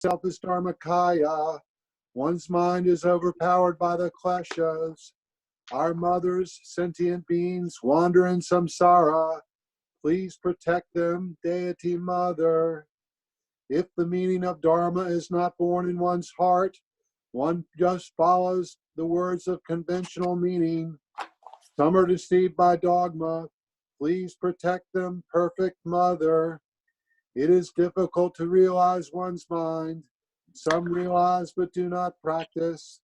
self is Dharmakaya. One's mind is overpowered by the kleshas. Our mothers, sentient beings, wander in samsara. Please protect them, Deity Mother. If the meaning of Dharma is not born in one's heart, one just follows the words of conventional meaning. Some are deceived by dogma. Please protect them, Perfect Mother. It is difficult to realize one's mind. Some realize but do not practice.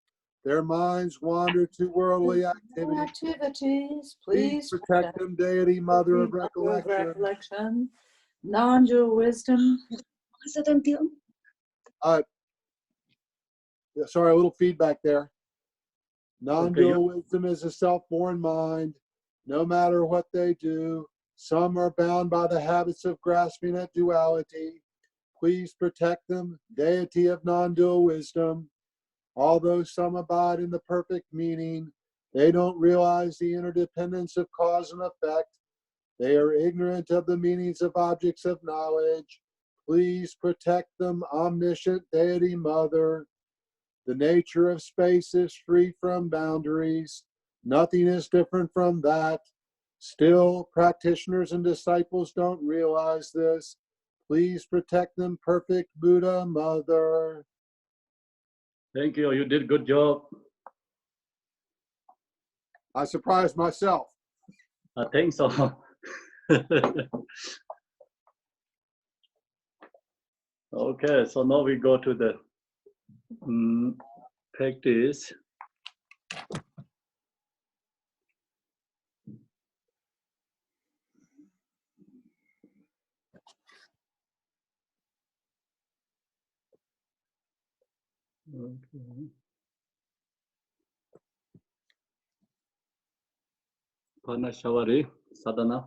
Their minds wander to worldly activities. Please protect them, Deity Mother of Recollection. Non-dual wisdom. Sorry, a little feedback there. Non-dual wisdom is a self-born mind. No matter what they do, some are bound by the habits of grasping at duality. Please protect them, Deity of non-dual wisdom. Although some abide in the perfect meaning, they don't realize the interdependence of cause and effect. They are ignorant of the meanings of objects of knowledge. Please protect them, omniscient Deity Mother. The nature of space is free from boundaries. Nothing is different from that. Still, practitioners and disciples don't realize this. Please protect them, Perfect Buddha Mother. Thank you. You did a good job. I surprised myself. I think so. Okay, so now we go to the practice. Okay. Panashavari sadhana.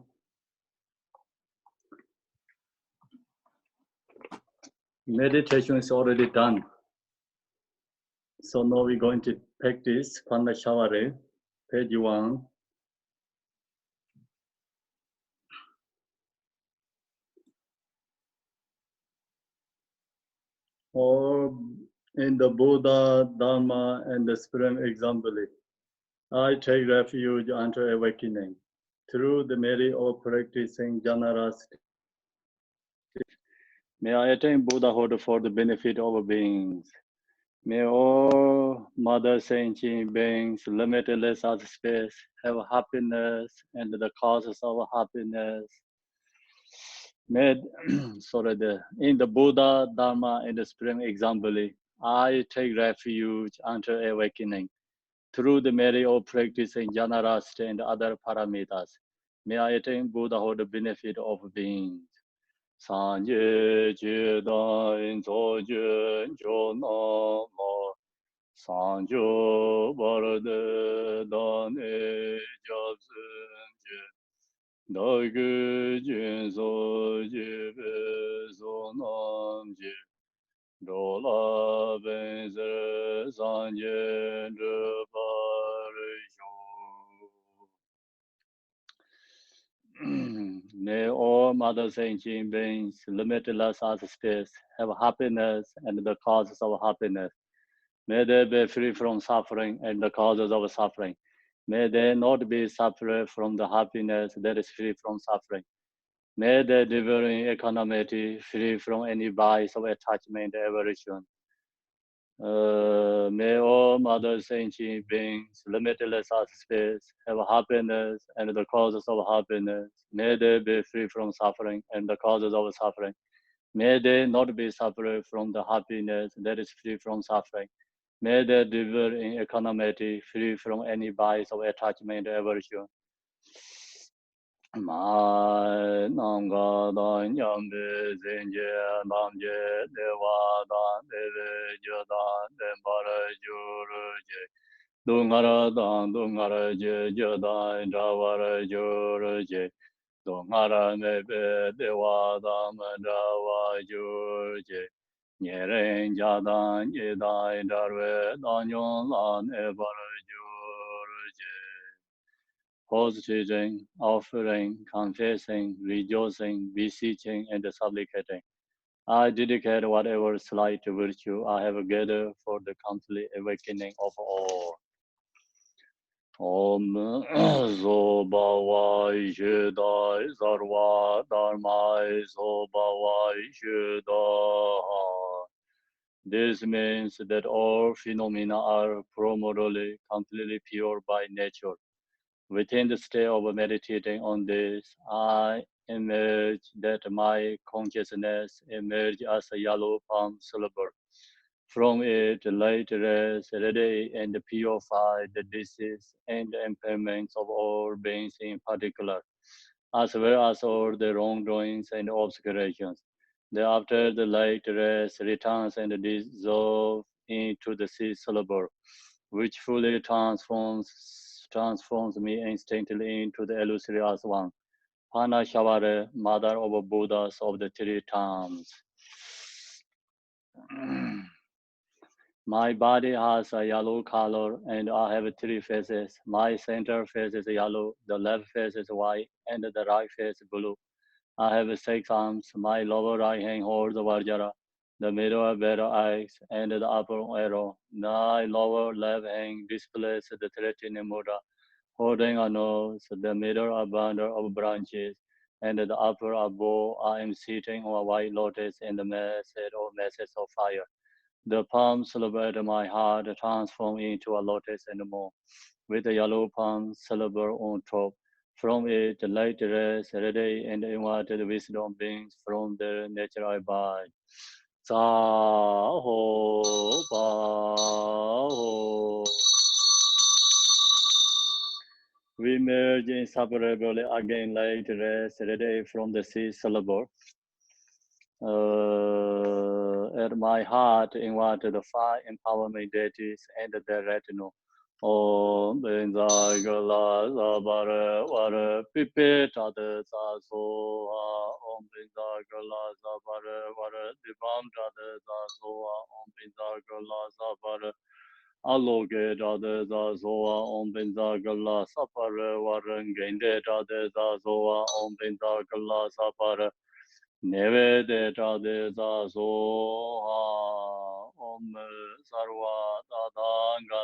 Meditation is already done. So now we're going to practice Panashavari, page 1. Or in the Buddha, Dharma, and the Supreme Example, I take refuge unto awakening. Through the merit of practicing generosity, may I attain Buddhahood for the benefit of beings. May all Mother Sentient beings, limitless as space, have happiness and the causes of happiness. May, in the Buddha, Dharma, and the Supreme Example, I take refuge unto awakening. Through the merit of practicing generosity and other paramitas, may I attain Buddhahood, the benefit of beings. Sanje jeda in zoje jono mo sanjo barde dane jazunje dage jinzo jibe zonamje dola benzer sanje May all Mother Sentient beings, limitless as space, have happiness and the causes of happiness. May they be free from suffering and the causes of suffering. May they not be suffered from the happiness that is free from suffering. May they dwell in equanimity, free from any vice of attachment and aversion. May all Mother Sentient beings, limitless as space, have happiness and the causes of happiness. May they be free from suffering and the causes of suffering. May they not be suffered from the happiness that is free from suffering. May they dwell in equanimity, free from any vice of attachment and aversion. Ma nanga dan yambe zenje namje dewa dan deve jodan dembara jurje dungara je jodan dawara jurje dungara mebe dewa dan dawa jurje nyeren jadan yedan darwe dan yon lan ebara jurje positing, offering, confessing, rejoicing, beseeching, and supplicating. I dedicate whatever slight virtue I have gathered for the complete awakening of all. Om Zobawai Shidai Sarva Dharmai Zobawai Shidai. This means that all phenomena are primarily completely pure by nature. Within the state of meditating on this, I emerge that my consciousness emerges as a yellow palm silver. From it, light rays radiate and purify the disease and impairments of all beings in particular, as well as all the wrongdoings and obscurations. Thereafter, the light rays returns and dissolves into the sea silver, which fully transforms me instantly into the illustrious one, Panashavare, mother of Buddhas of the three times. My body has a yellow color and I have three faces. My center face is yellow, the left face is white, and the right face is blue. I have 6 arms. My lower right hand holds the Vajra, the middle better eyes, and the upper arrow. My lower left hand displays the 13 Mudra, holding a nose, the middle a bundle of branches, and the upper a bow. I am sitting on a white lotus in the message of fire. The palm celebrate my heart, transform into a lotus and more, with the yellow palm silver on top. From it, the light rays radiate and invited wisdom beings from their nature I abide. Sa ho ba ho. We merge inseparably again, light rays radiate from the sea silver. At my heart, invited the 5 empowerment deities and their retinue. Om Benzagala Zabara Vara Pipeta de Zazoa. Om Benzagala Zabara Vara Dibamta de Zazoa. Om Benzagala Zabara Aloge de Zazoa. Om Benzagala Sapara Varangende de Zazoa. Om Benzagala Sapara Neve de Zazoa. Om Sarva Tadanga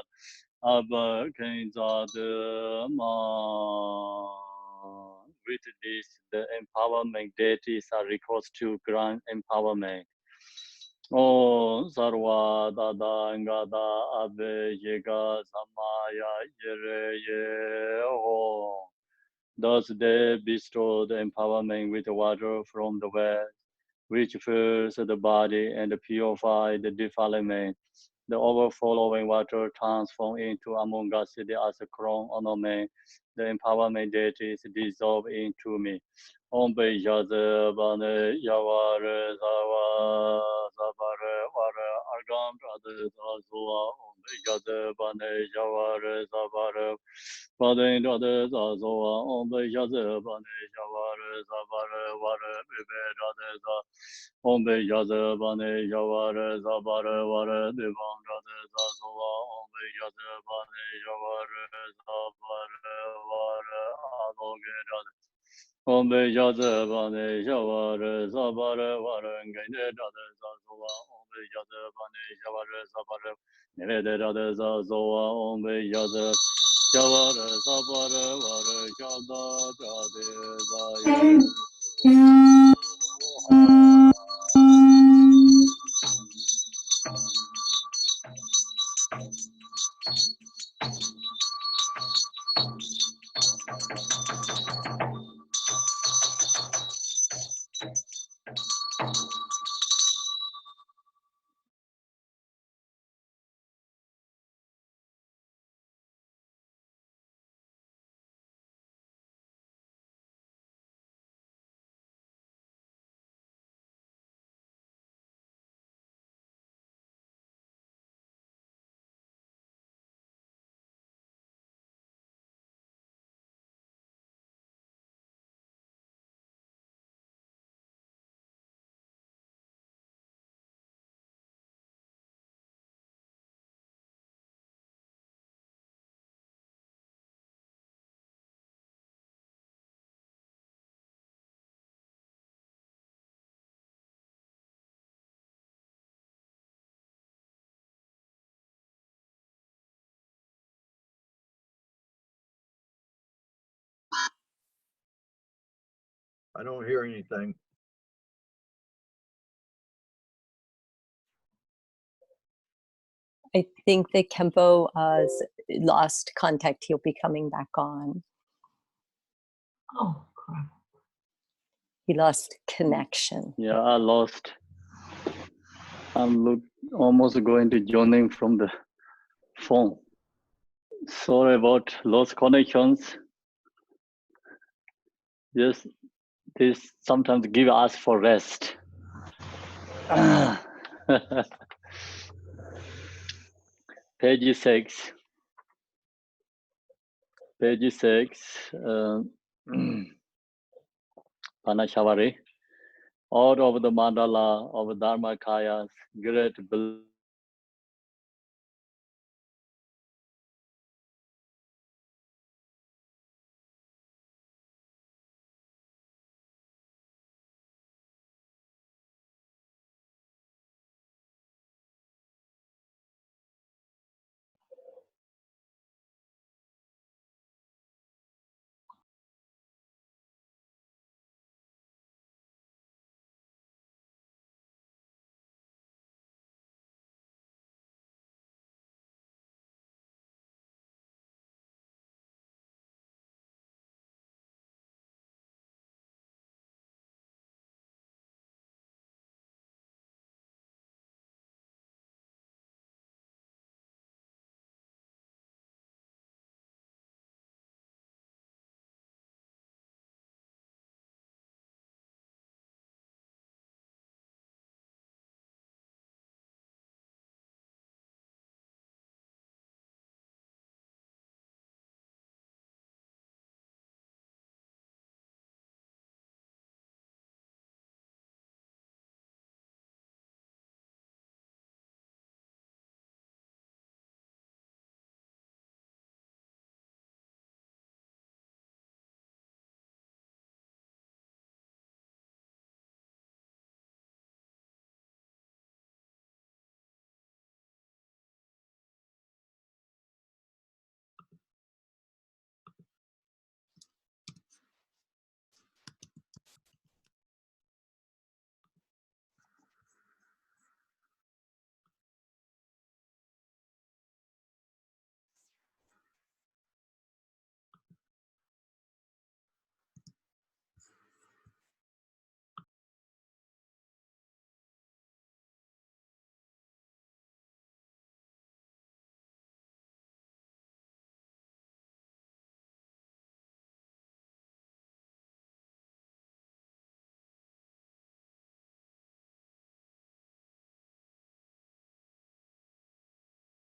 Abba Kenzadema. With this, the empowerment deities are recourse to grant empowerment. Oh, Sarva Dada Ngada Abbe Yiga Samaya Yere Ye. Thus they bestowed empowerment with water from the west, which fills the body and purifies the defilement. The overflowing water transforms into among us as a crown ornament. The empowerment deities dissolve into me. Om Bejaze Bane Yavare Zava Zavare Vare Argam Rade Zazua. Om Bejaze Bane Yavare Zavare Bane Rade Zazua. Om Bejaze Bane Yavare Zavare Vare Bibe Rade Zazua. Om Bejaze Bane Yavare Zavare Vare Divam Rade Zazua. Om Bejaze Bane Yavare Zavare Vare Aloge Rade. Om Bejaze Bane Yavare Zavare Vare Ngende Rade Zazua. Om Bejaze Bane Yavare Zavare Nevede Rade Zazua. Om Bejaze Yavare Zavare Vare Yada Rade Zaya. I don't hear anything. I think that Khenpo lost contact. He'll be coming back on. Oh, crap. He lost connection. Yeah, I lost. I'm almost going to joining from the phone. Sorry about lost connections. Yes, this sometimes give us for rest. Page 6. Page 6. Panashavari. Out of the mandala of Dharmakaya's great belief.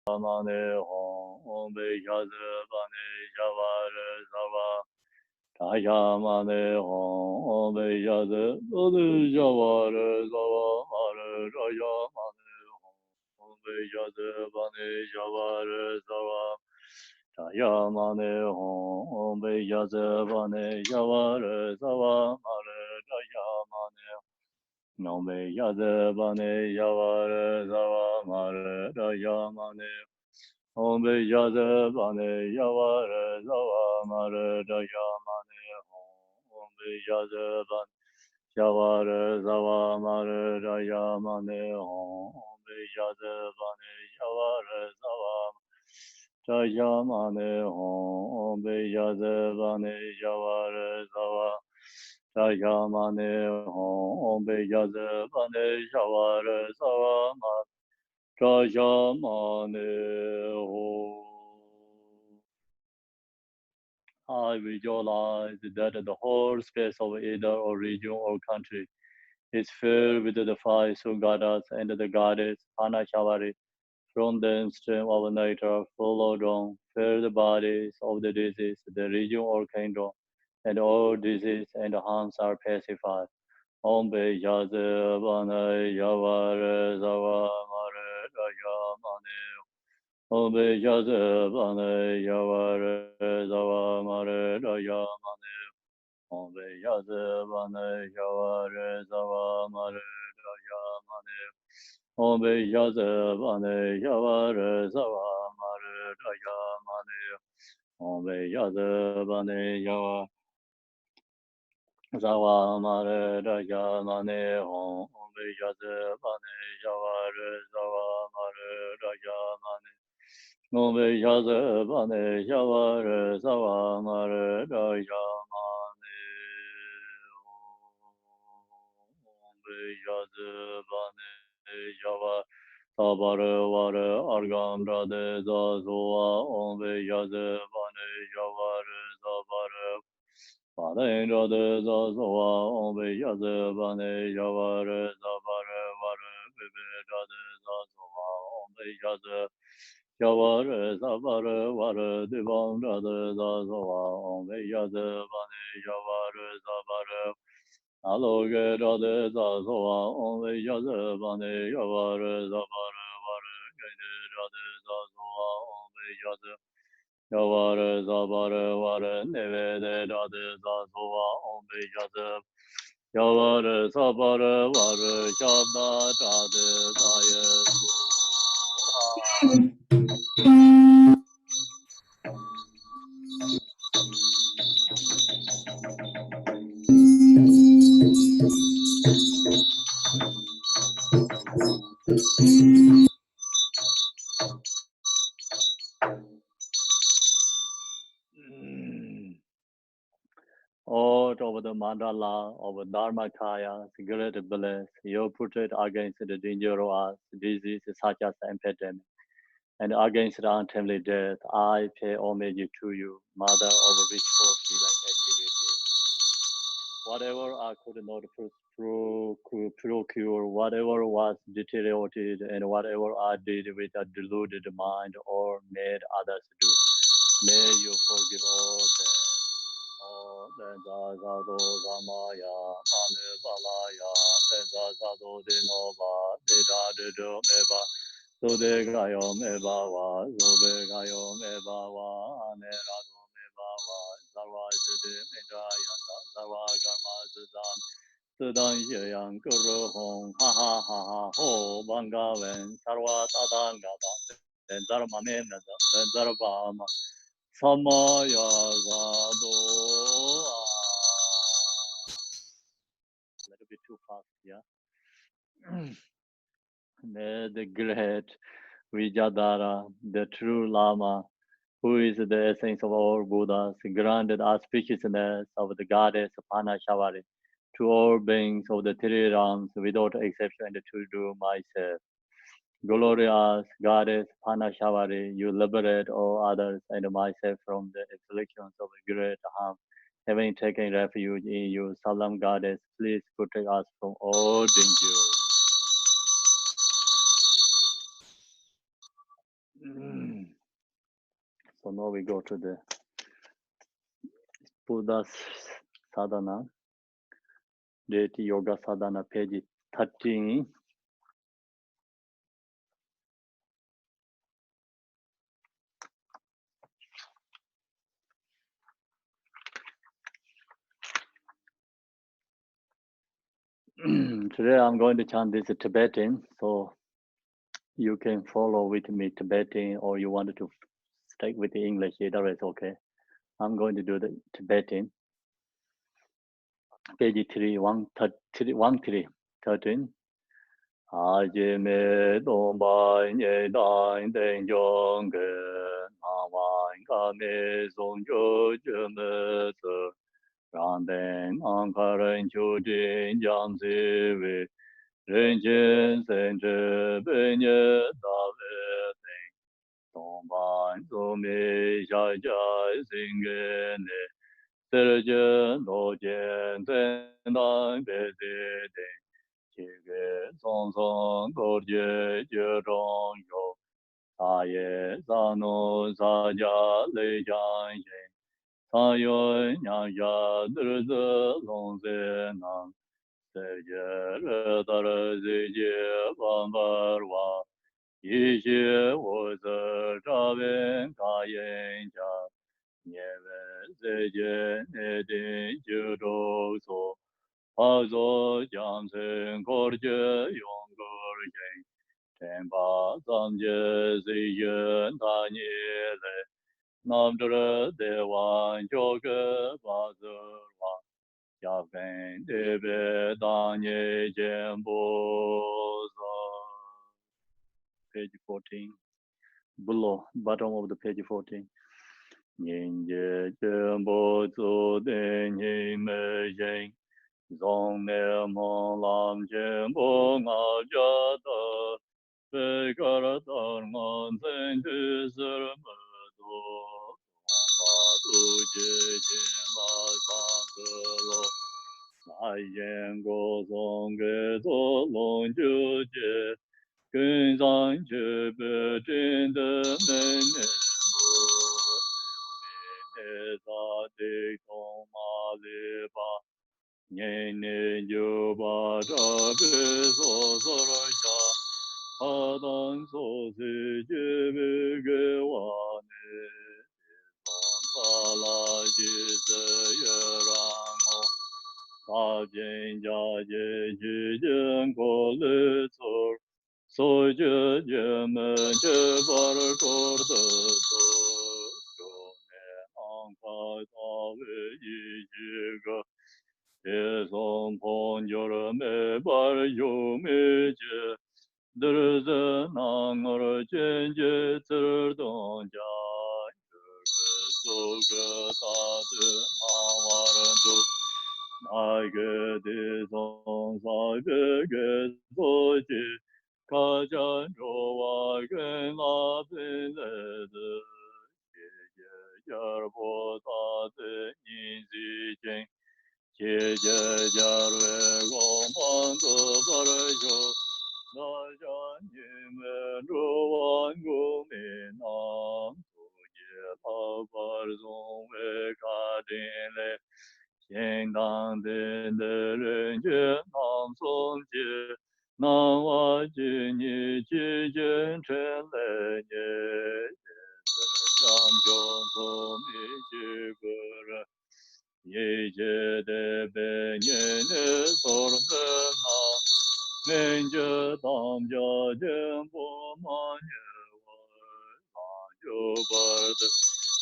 Mane Om Bejaze Bane Javare Zava Tayamane Om Bejaze Bane Javare Zava Are Rayamane Om Bejaze Bane Javare Zava Tayamane Om Bejaze Bane Javare Zava Are Rayamane No me yade bane yavare zava mare rayamane. Om be yade bane yavare zava mare rayamane. Om be yade bane yavare zava mare rayamane. Om be yade bane yavare zava rayamane. Om be yade bane yavare zava Rayamane Om Bejaze Bane Shavare Savama Rayamane Om. I visualize that the whole space of either or region or country is filled with the five Sungadas and the goddess Panashavari. From the stream of nectar flowed on, fill the bodies of the disease, the region or kingdom, and all disease and harms are pacified. Om Be Yaze Bane Yavare Zava Mare Rayamane. Om Be Yaze Bane Yavare Zava Mare Rayamane. Om Be Yaze Bane Yavare Zava Mare Rayamane. Om Be Yaze Bane Yavare Zava Mare Rayamane. Om Be Yaze Bane Yavare Zawa mare raja mane hon bejaze bane javare zawa mare raja mane no bejaze bane javare zawa mare raja mane bejaze bane java sabare vare argam rade zazoa on bejaze bane javare zabare Vare rade zazoa ombe yaze vane javare zavare vare bebe rade zazoa ombe yaze javare zavare vare divan rade zazoa ombe yaze vane javare zavare aloge rade zazoa ombe yaze vane javare zavare vare gede rade zazoa ombe yaze Yavare zavare vare nevede rade zazova ombe yadev. Yavare zavare vare shabda rade zayesu. Out over the mandala of Dharmakaya, great bliss, you protect against the danger of us, diseases such as epidemic, and against the untimely death. I pay homage to you, Mother of Ritual Healing Activities. Whatever I could not procure, whatever was deteriorated, and whatever I did with a deluded mind or made others do, may you forgive all that. Zazado Zamaya, Mane Balaya, Zazado Dinova, Didado Meba, Sudegayo Mebawa, Zubegayo Mebawa, Anerado Mebawa, Zawajudi Medayana, Zawagama Zuzan, Sudan Yang Guru Hong, Ha Ha Ha Ha Ho, Bangawen, Sarwa Tadangada, then Dharmamena, then Darbama. Samaya Zado. A little bit too fast, yeah. The great Vijayadhara, the true Lama, who is the essence of all Buddhas, granted auspiciousness of the goddess Panashavari to all beings of the three realms without exception and to do myself. Glorious Goddess Panashavari, you liberate all others and myself from the afflictions of great harm. Having taken refuge in you, solemn Goddess, please protect us from all dangers. So now we go to the Buddha Sadhana, Deity Yoga Sadhana, page 13. Today I'm going to chant this Tibetan, so you can follow with me Tibetan, or you wanted to stick with the English, either is okay. I'm going to do the Tibetan. Page 13. Ajime domba nye dain den jongge, nawan kame songjo jume se, randen ankaren chujin jam siwi, rinchen senche benye dawe ten, domba zome shajai singene, serje nojen tendan bezide, Chige song song gorje jerong yo, saye sano saja le jan yen, sayo nyang ya drze long se nang, seje re dar zeje bambar wa, yishe wo ze zhawen ka yen ja, nyewe zeje ne din jiro so, Pazo Jansen Gorje Yong Gorje Tenpa Zamje Ziyen Tanyele Namdre Dewan Joge Bazerwa Yafen Debe Danye Jembo. Page 14. Below, bottom of the page 14. Ninja Jembo Zu Den Me Jeng. Zong Ne Mon Lam Jembo Nga Jada. Be Gar Dar Ngan Zen Tu Sir Mado. Du Je Ma Gang Lo. Ai Yen Go Zong Ge Zo Long Ju Je. Kun Zang Je Be Jin De Men Ne Mo. E Za De Tong Ma Le Ba. Nyen Ne Ju Ba Zha Be So So Ra Sha. Ha Dan So Se Je Be Ge Wa Ne. Sa La Ji Se Ye Rang Mo. Sa Jin Ja Je Ji Jen Ko Le Sor. So Je Je Me Je Bar Kor De So. Jo Ne Ang Ka Ta We Yi Ji Ge. Je Song Pon Yor Me Bar Yo Me Je. Der Ze Nang Or Jen Je Zer Dong Ja. So Ge Ta De Ma War Du. I get this on I get so deep. Kajan Joa Gen La Bin the Yarbo Tate Nizi Jeng. Jeje Jarwe Gomban to Barajo. Najan Yime Ruan Guminam. Tuje Pavar Zong Kadin 天当的人间南宋节，南无今日之间成来年，将军从你这个人，一切的百年的所能那，人家当家真不满意我，那就把的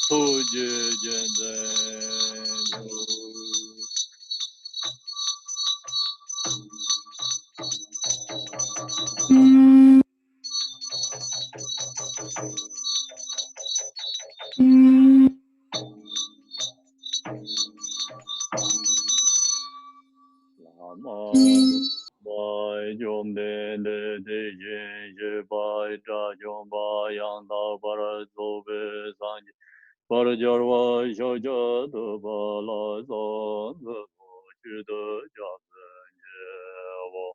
突厥现在有。Bai Jom De De De Yin Je Bai Da Jom Ba Yang Da Bara Zo Be San Ji Bara Jarwa Shao Ja De Ba La Zo De Mo Chu De Ja Sen Je Wo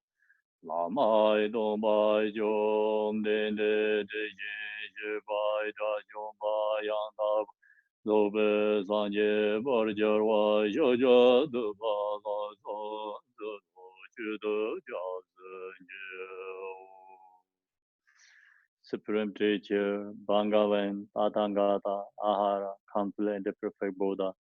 La Mai Dong Bai Jom De De De Yin Je Bai Da Jom Ba Yang Da Zo Be San Je Bara Jarwa Shao Ja De Ba La Zo De Supreme Teacher, Bhagavan, Tathagata, Ahara, Complete the Perfect Buddha,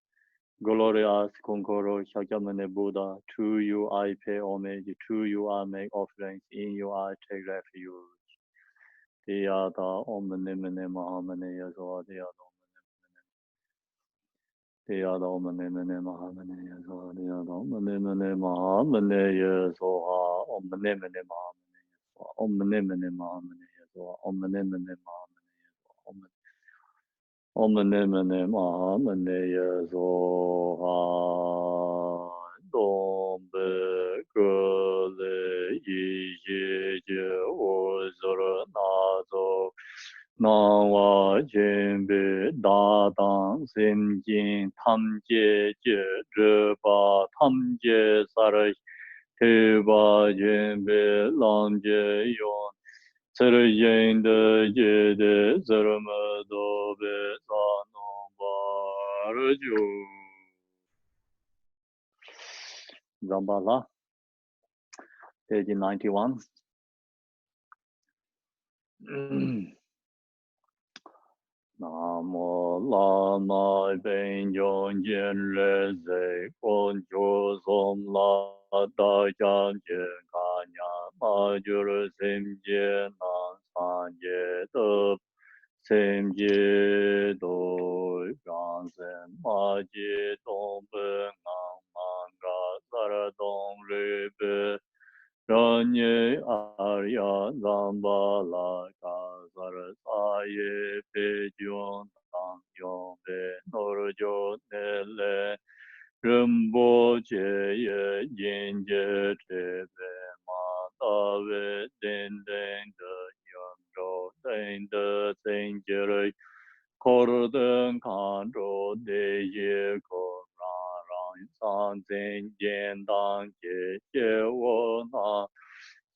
Glorious Conqueror, Shakyamuni Buddha, to you I pay homage, to you I make offerings, in you I take refuge. Diyata Om Nimene Mahamane Yasoha Diyata Diyada Om Nimene Mahamane Yasoha Diyada Om Nimene Mahamane Yasoha Om Nimene Mahamane Om Nimene Mahamane Yasoha Om Nimene Mahamane Om Nimene Mahamane Yasoha Dom Be Gule Yi Je Ozora Nazo Nawa Jimbe Dadang Simjin Tamje Jeba Tamje Sarai Teba Jimbe Lamje Yon Serjen de Jede Zerma Dobe Sanom Barju Zambala, page 91. Namo Lama Ben Yon Jen Le Ze Kon Jo Som La Da Jan Jen Kanya Ma Jur Sim Je Nan San Je De Sim Je Do Gan Sen Ma Je Dong Ben Ngang Man Ga Aradong Rebe Ranye Arya Zambala Kazarasaye Pejyon Tang Yombe Norjo Nele Rinpoche Ye Jinje Trebe Matawe Den Den De Yonro Den De Senjere Korden Kanro De Ye Korang San Zen Yen Dang Ye Ye Wo Na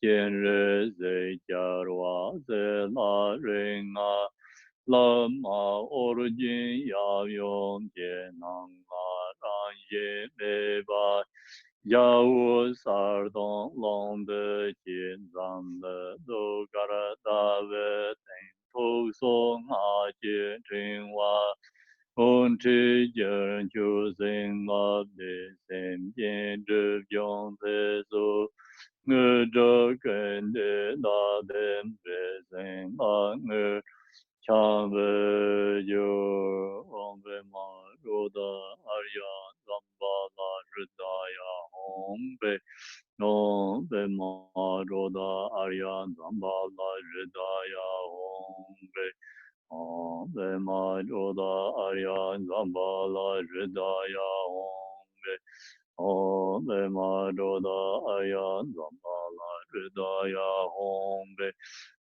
Yen Re Ze Jarwa Ze La Ringa Lama Origin Ya Yong Ye Nang La Rang Ye Me Ba Yao Sardong Long De Jin Zang De Do Gara Da Ve Teng Tu Song Ha Jin Jing Wa Hon Chi Jen Chu Sing La De Sem Jen Zhi Yong Se Su Nge Zhe Ken De Da Den Be Sing La Nge Chang Ve Yo Om Ve Ma Ro Da Arya Zamba La Rida Ya Om Ve Om Ve Ma Ro Da Arya Zamba La Rida Ya Om Ve Om Ve Ma Ro Da Arya Zamba La Rida Ya Om Ve Om Ve Ma Ro Da Arya Zamba La Rida Ya Om Ve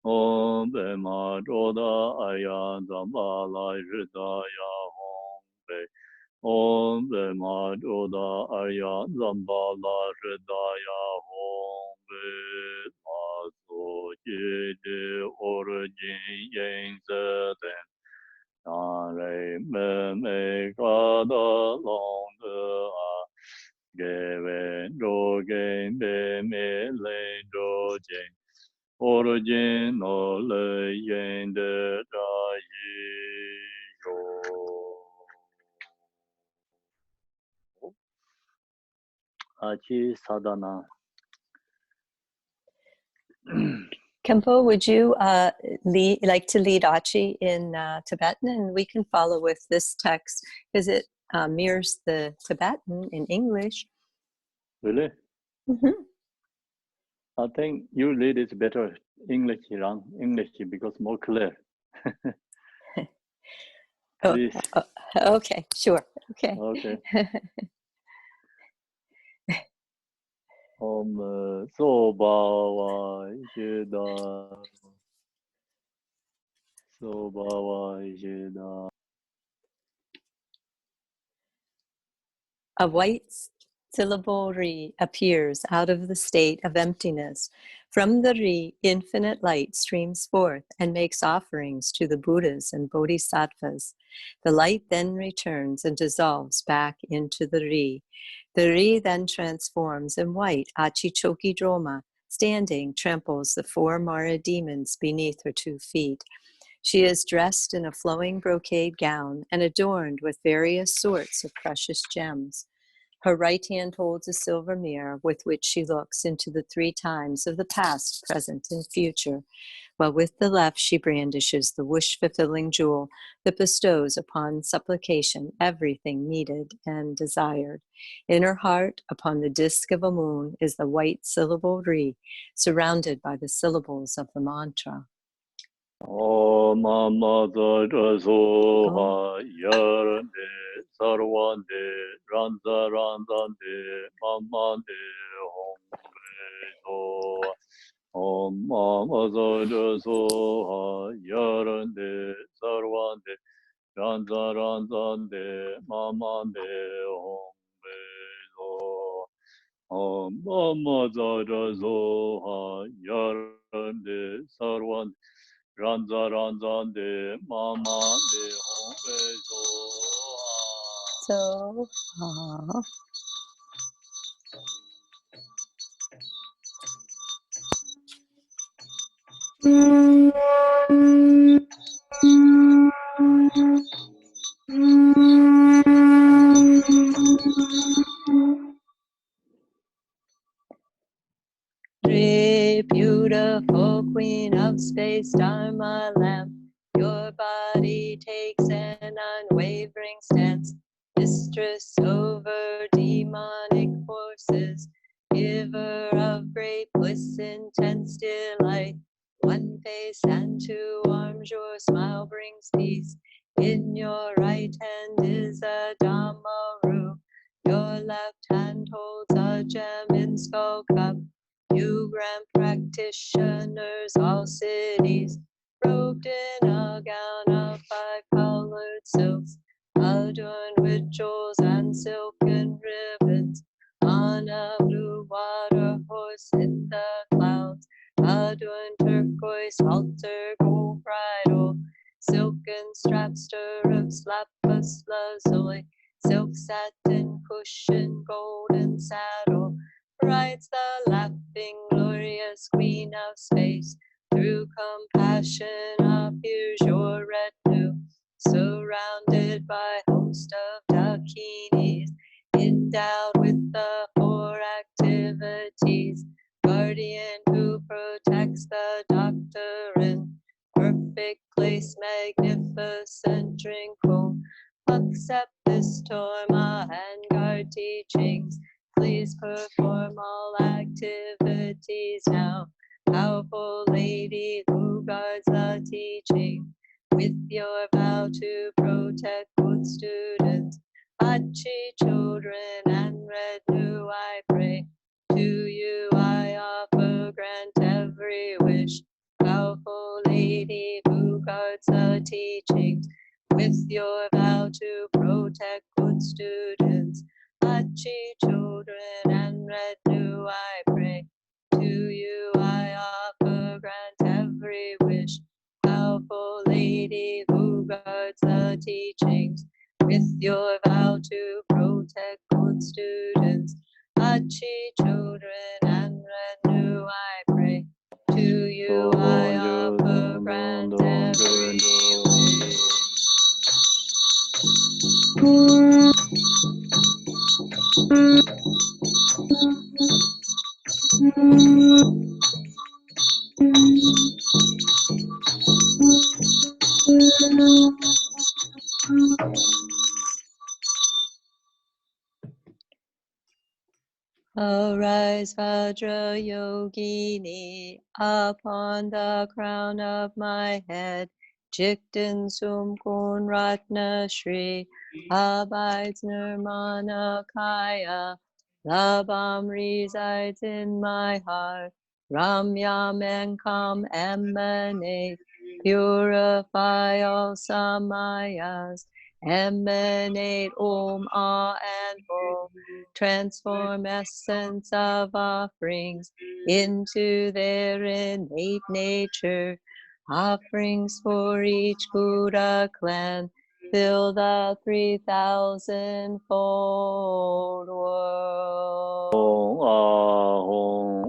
Om Ve Ma Ro Da Arya Zamba La Rida Ya Om Ve Om Ve Ma Ro Da Arya Zamba La Rida Ya Om Ve Ma So Ji De Origin Yen Se Den Na Re Me Me Ka Da Long De A Ge Wen Do Gen Be Me Le Do Jing Origin no le yen de da yi yo. Achi sadhana. Khenpo, would you like to lead Achi in Tibetan? And we can follow with this text because it mirrors the Tibetan in English. Really? Mm-hmm. I think you lead it better English, because more clear. Please. Okay, sure. Okay. Okay. Om Soba Jeda. Soba Jeda. A white syllable Ri appears out of the state of emptiness. From the Ri, infinite light streams forth and makes offerings to the Buddhas and Bodhisattvas. The light then returns and dissolves back into the Ri. The Ri then transforms in white Achichoki Droma, standing, tramples the 4 Mara demons beneath her 2 feet. She is dressed in a flowing brocade gown and adorned with various sorts of precious gems. Her right hand holds a silver mirror with which she looks into the 3 times of the past, present, and future, while with the left she brandishes the wish-fulfilling jewel that bestows upon supplication everything needed and desired. In her heart, upon the disk of a moon, is the white syllable Ri, surrounded by the syllables of the mantra. Om Mama Soha Yarande Sarvande Ranza Ranzande Mamande Om Om Mama Soha Yarande Sarvande Ranza Ranzande Mamande Om Mama Soha Yarande Sarvande Ranza de mama de home So, beautiful queen of space, Dharma lamp, your body takes an unwavering stance, mistress over demonic forces, giver of great bliss, intense delight. One face and two arms, your smile brings peace. In your right hand is a Dhammaru. Your left hand holds a gem in skull cup. You grand practitioners, all cities, robed in a gown of 5-colored silks, adorned with jewels and silken ribbons, on a blue water horse in the clouds, adorned turquoise halter, gold bridle, silken straps, stirrups, lapis lazuli, silk satin cushion, golden saddle, rides the laughing, glorious queen of space. Through compassion appears your retinue, surrounded by a host of dakinis, endowed with the 4 activities, guardian who protects the doctrine, perfect place, magnificent drink home. Accept this Torma and guard teachings. Please perform all activities now. Powerful lady who guards the teaching, with your vow to protect good students, Achi children and retinue, I pray. To you I offer, grant every wish. Powerful lady who guards the teachings, with your vow to protect good students, Achi children and retinue, I pray. To you I offer, grant every wish. Powerful lady who guards the teachings, with your vow to protect good students, Achi children and retinue, I pray. To you I offer, grant every wish. Arise, Vajra Yogini, upon the crown of my head. Jiktin Sumkun Ratna Shri, abides Nirmana Kaya. Labam resides in my heart. Ramyam and Kam emanate, purify all samayas. Emanate Om Ah and Om, transform essence of offerings into their innate nature. Offerings for each Buddha clan fill the 3,000-fold world. Om Ahong,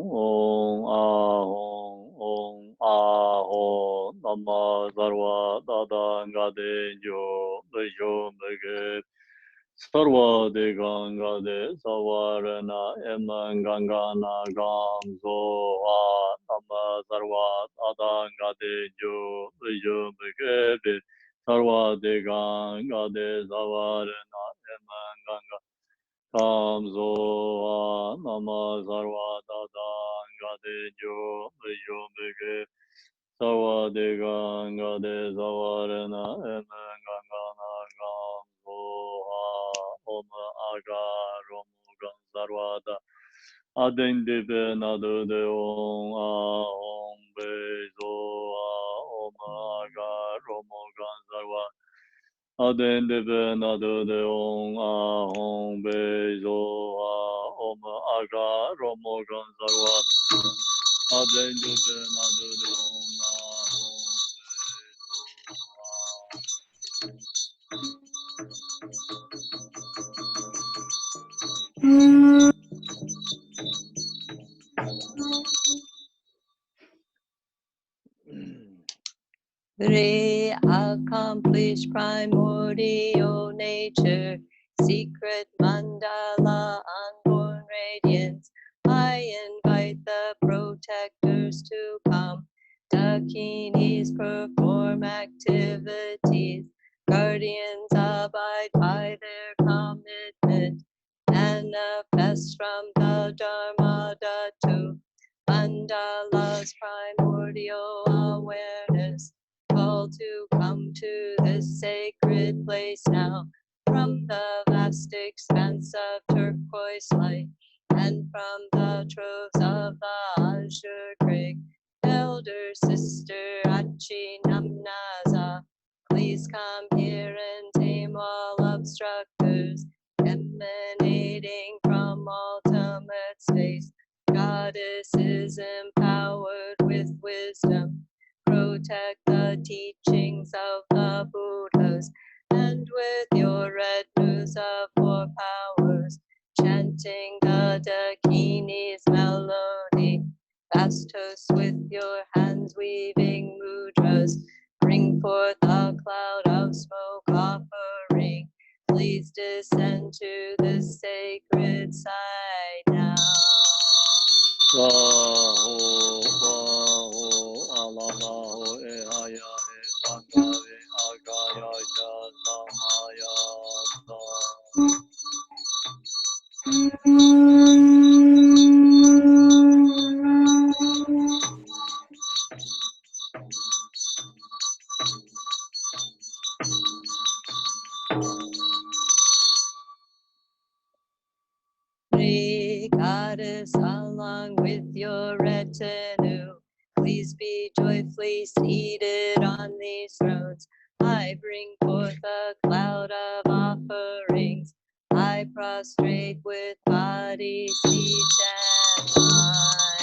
Om Ahong, Nama Sarva Dada Gade Jo, Vishom Bhage, Sarva De Ganga De Savarana, Eman Ganga Nagam Zoha, Nama Sarva Dada Gade Jo, Vishom Bhage, Sarva De Ganga De Savarana, Eman Ganga Kamzo Nama Sarva Dada Gade Jo Jo Bege Sawa De Ganga De Savarana Eme Ganga Kamzo Om Aga Romu Gan Sarvada Aden Dipe Nadu De Om Om Bezo Om Aga Romu Gan Sarvada Aden Dipe Nadu De Om Ahong Bezo Om Aga Romo Gan Sarvat Aden Dipe Nadu De Om Ahong Three accomplished primordial nature, secret mandala, unborn radiance. I invite the protectors to come. Dakinis perform activities. Guardians abide by their commitment. And manifest from the Dharma Dhatu, Mandala's primordial awareness, call to come to this sacred place now, from the vast expanse of turquoise light, and from the troves of the azure crag. Elder sister Achi Namnaza, please come here and tame all obstructors, emanating from ultimate space. Goddess is empowered with wisdom. Protect the teachings of the Buddhas, and with your red news of four powers, chanting the Dakini's melody. Fast toast with your hands weaving mudras. Bring forth a cloud of smoke offering. Please descend to the sacred side now. Vaho, vaho, alavaho, ehaya, bangave, agaya, samaya, Pray, Goddess, along with your retinue, please be joyfully seated on these thrones. I bring forth a cloud of offerings. I prostrate with body, speech, and mind.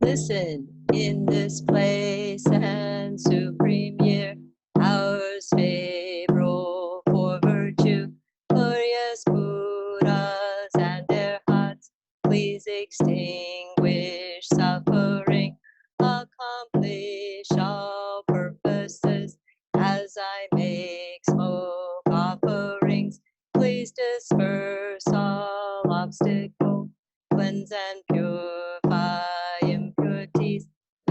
Listen in this place and supreme year, ours favorable for virtue, glorious Buddhas and their hearts, please extinguish suffering, accomplish all purposes, as I make smoke offerings, please disperse all obstacles, cleanse and purify impurities.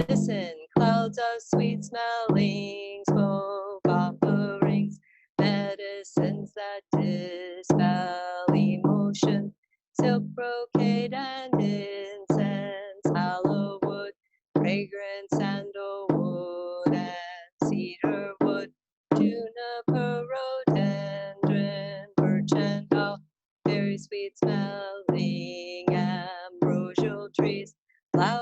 Listen, clouds of sweet smelling smoke offerings, medicines that dispel emotion, silk brocade and incense, aloe wood, fragrant sandalwood and cedar wood, juniper, rhododendron, birch and all, very sweet smelling ambrosial trees, flour,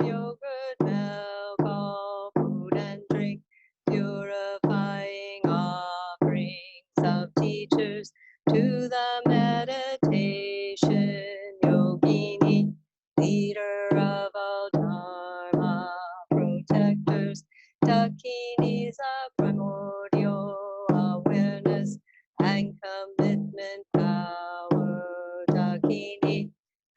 yogurt, milk, all food and drink, purifying offerings of teachers to the meditation yogini, leader of all dharma protectors, dakinis of primordial awareness and commitment power, dakini,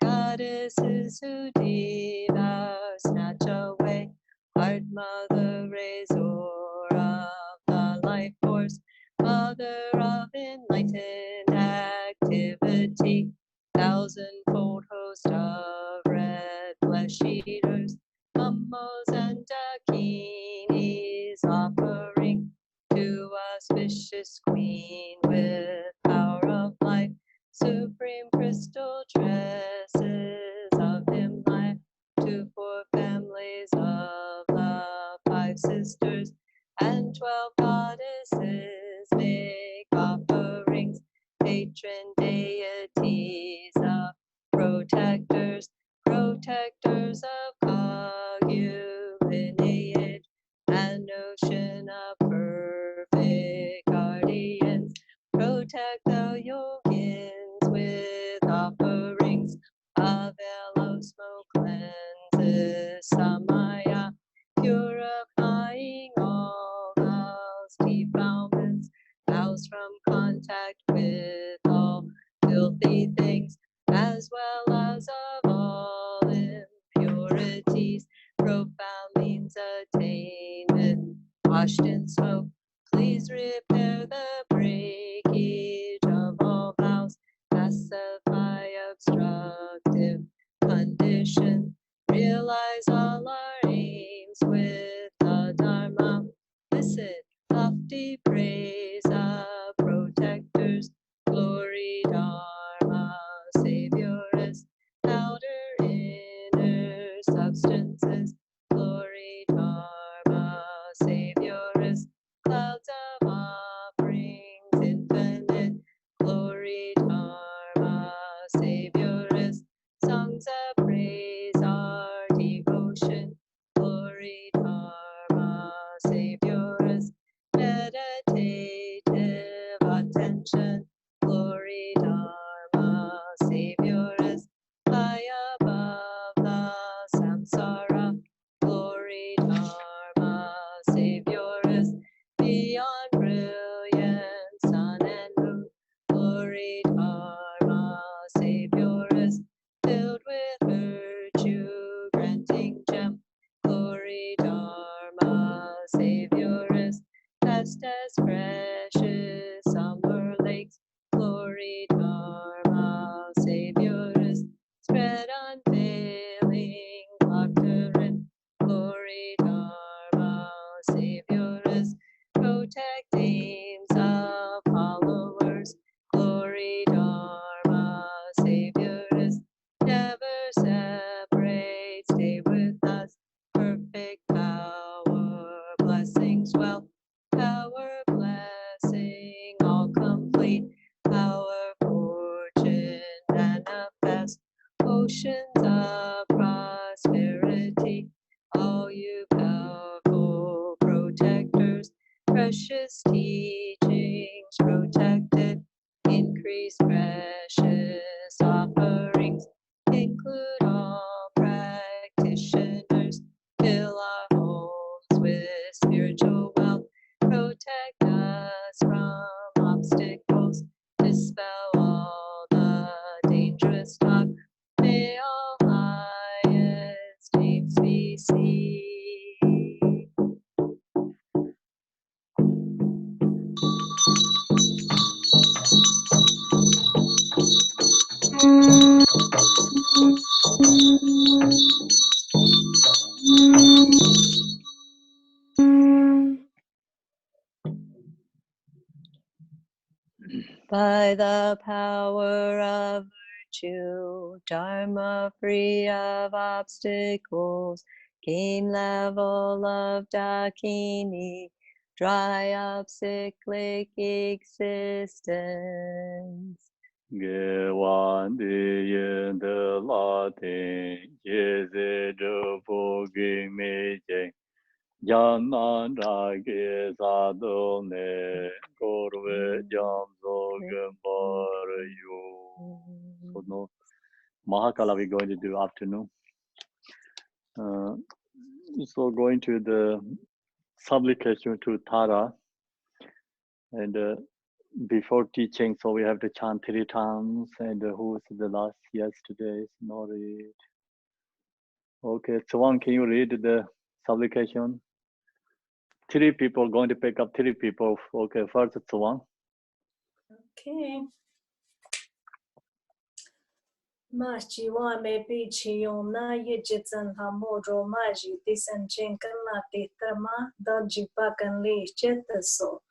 goddesses who devour, snatch away, heart mother, razor of the life force, mother of enlightened activity, thousandfold host of red flesh eaters, mummos and dakinis, offering to auspicious queen with power of life, supreme crystal tresses of him life, to four families of the five sisters, and 12 goddesses make offerings, patron deities of protectors, protectors of Kagyu lineage, and ocean of perfect guardians, protect the yogins with offerings of yellow smoke cleanses, samaya, purifying all vows, defilements, vows from contact with all filthy things, as well as of all impurities, profound means attainment, washed in smoke, please repair the breakage of all vows, pacify obstructed fruition. Realize all our aims with the Dharma. Listen, lofty praise of protectors. Glory Dharma, Savioress. Outer inner substances. Glory Dharma, Savioress. Clouds of offerings infinite. Glory Dharma, Savioress. Songs of praise our devotion. Glory Dharma, Savioress. Meditative attention. Glory Dharma, Savioress. High above the samsara. Glory Dharma, Savioress. Beyond brilliant sun and moon. Glory Dharma, Savioress. Filled with virtue, granting gem. Glory Dharma, Savioress. Fast as precious summer lakes. Glory Dharma, Savioress. Spread unfailing doctrine. Glory Dharma, Savioress. Protect aims of followers. Glory Dharma, Savioress. Never separate, stay with us. Perfect power, blessings, wealth, power, blessing, all complete. Power, fortune, manifest. Oceans of prosperity. All you powerful protectors. Precious teachings protected. Increase precious offerings. Include all practitioners. Fill our homes with spiritual wealth. Protect us from obstacles. Dispel all the dangerous talk. May all highest aims be seen. By the power of virtue, Dharma free of obstacles, gain level of Dakini, dry up cyclic existence. Gewan de the Latin, Jeze de Boging Meje, Janan Rage Sadone, Gorve Jamzo Gembar you. So no Mahakala we're going to do afternoon. So going to the supplication to Tara, and before teaching, so we have to chant 3 times. And who's the last yesterday? Nori. Okay, Tsawang, can you read the supplication? 3 people going to pick up 3 people. Okay, first Tsawang. Okay. Ma chi wa me pi chi yong na ye jitsan ha mo ro ma ji tisan chen kan na te trama da ji pa kan le chet so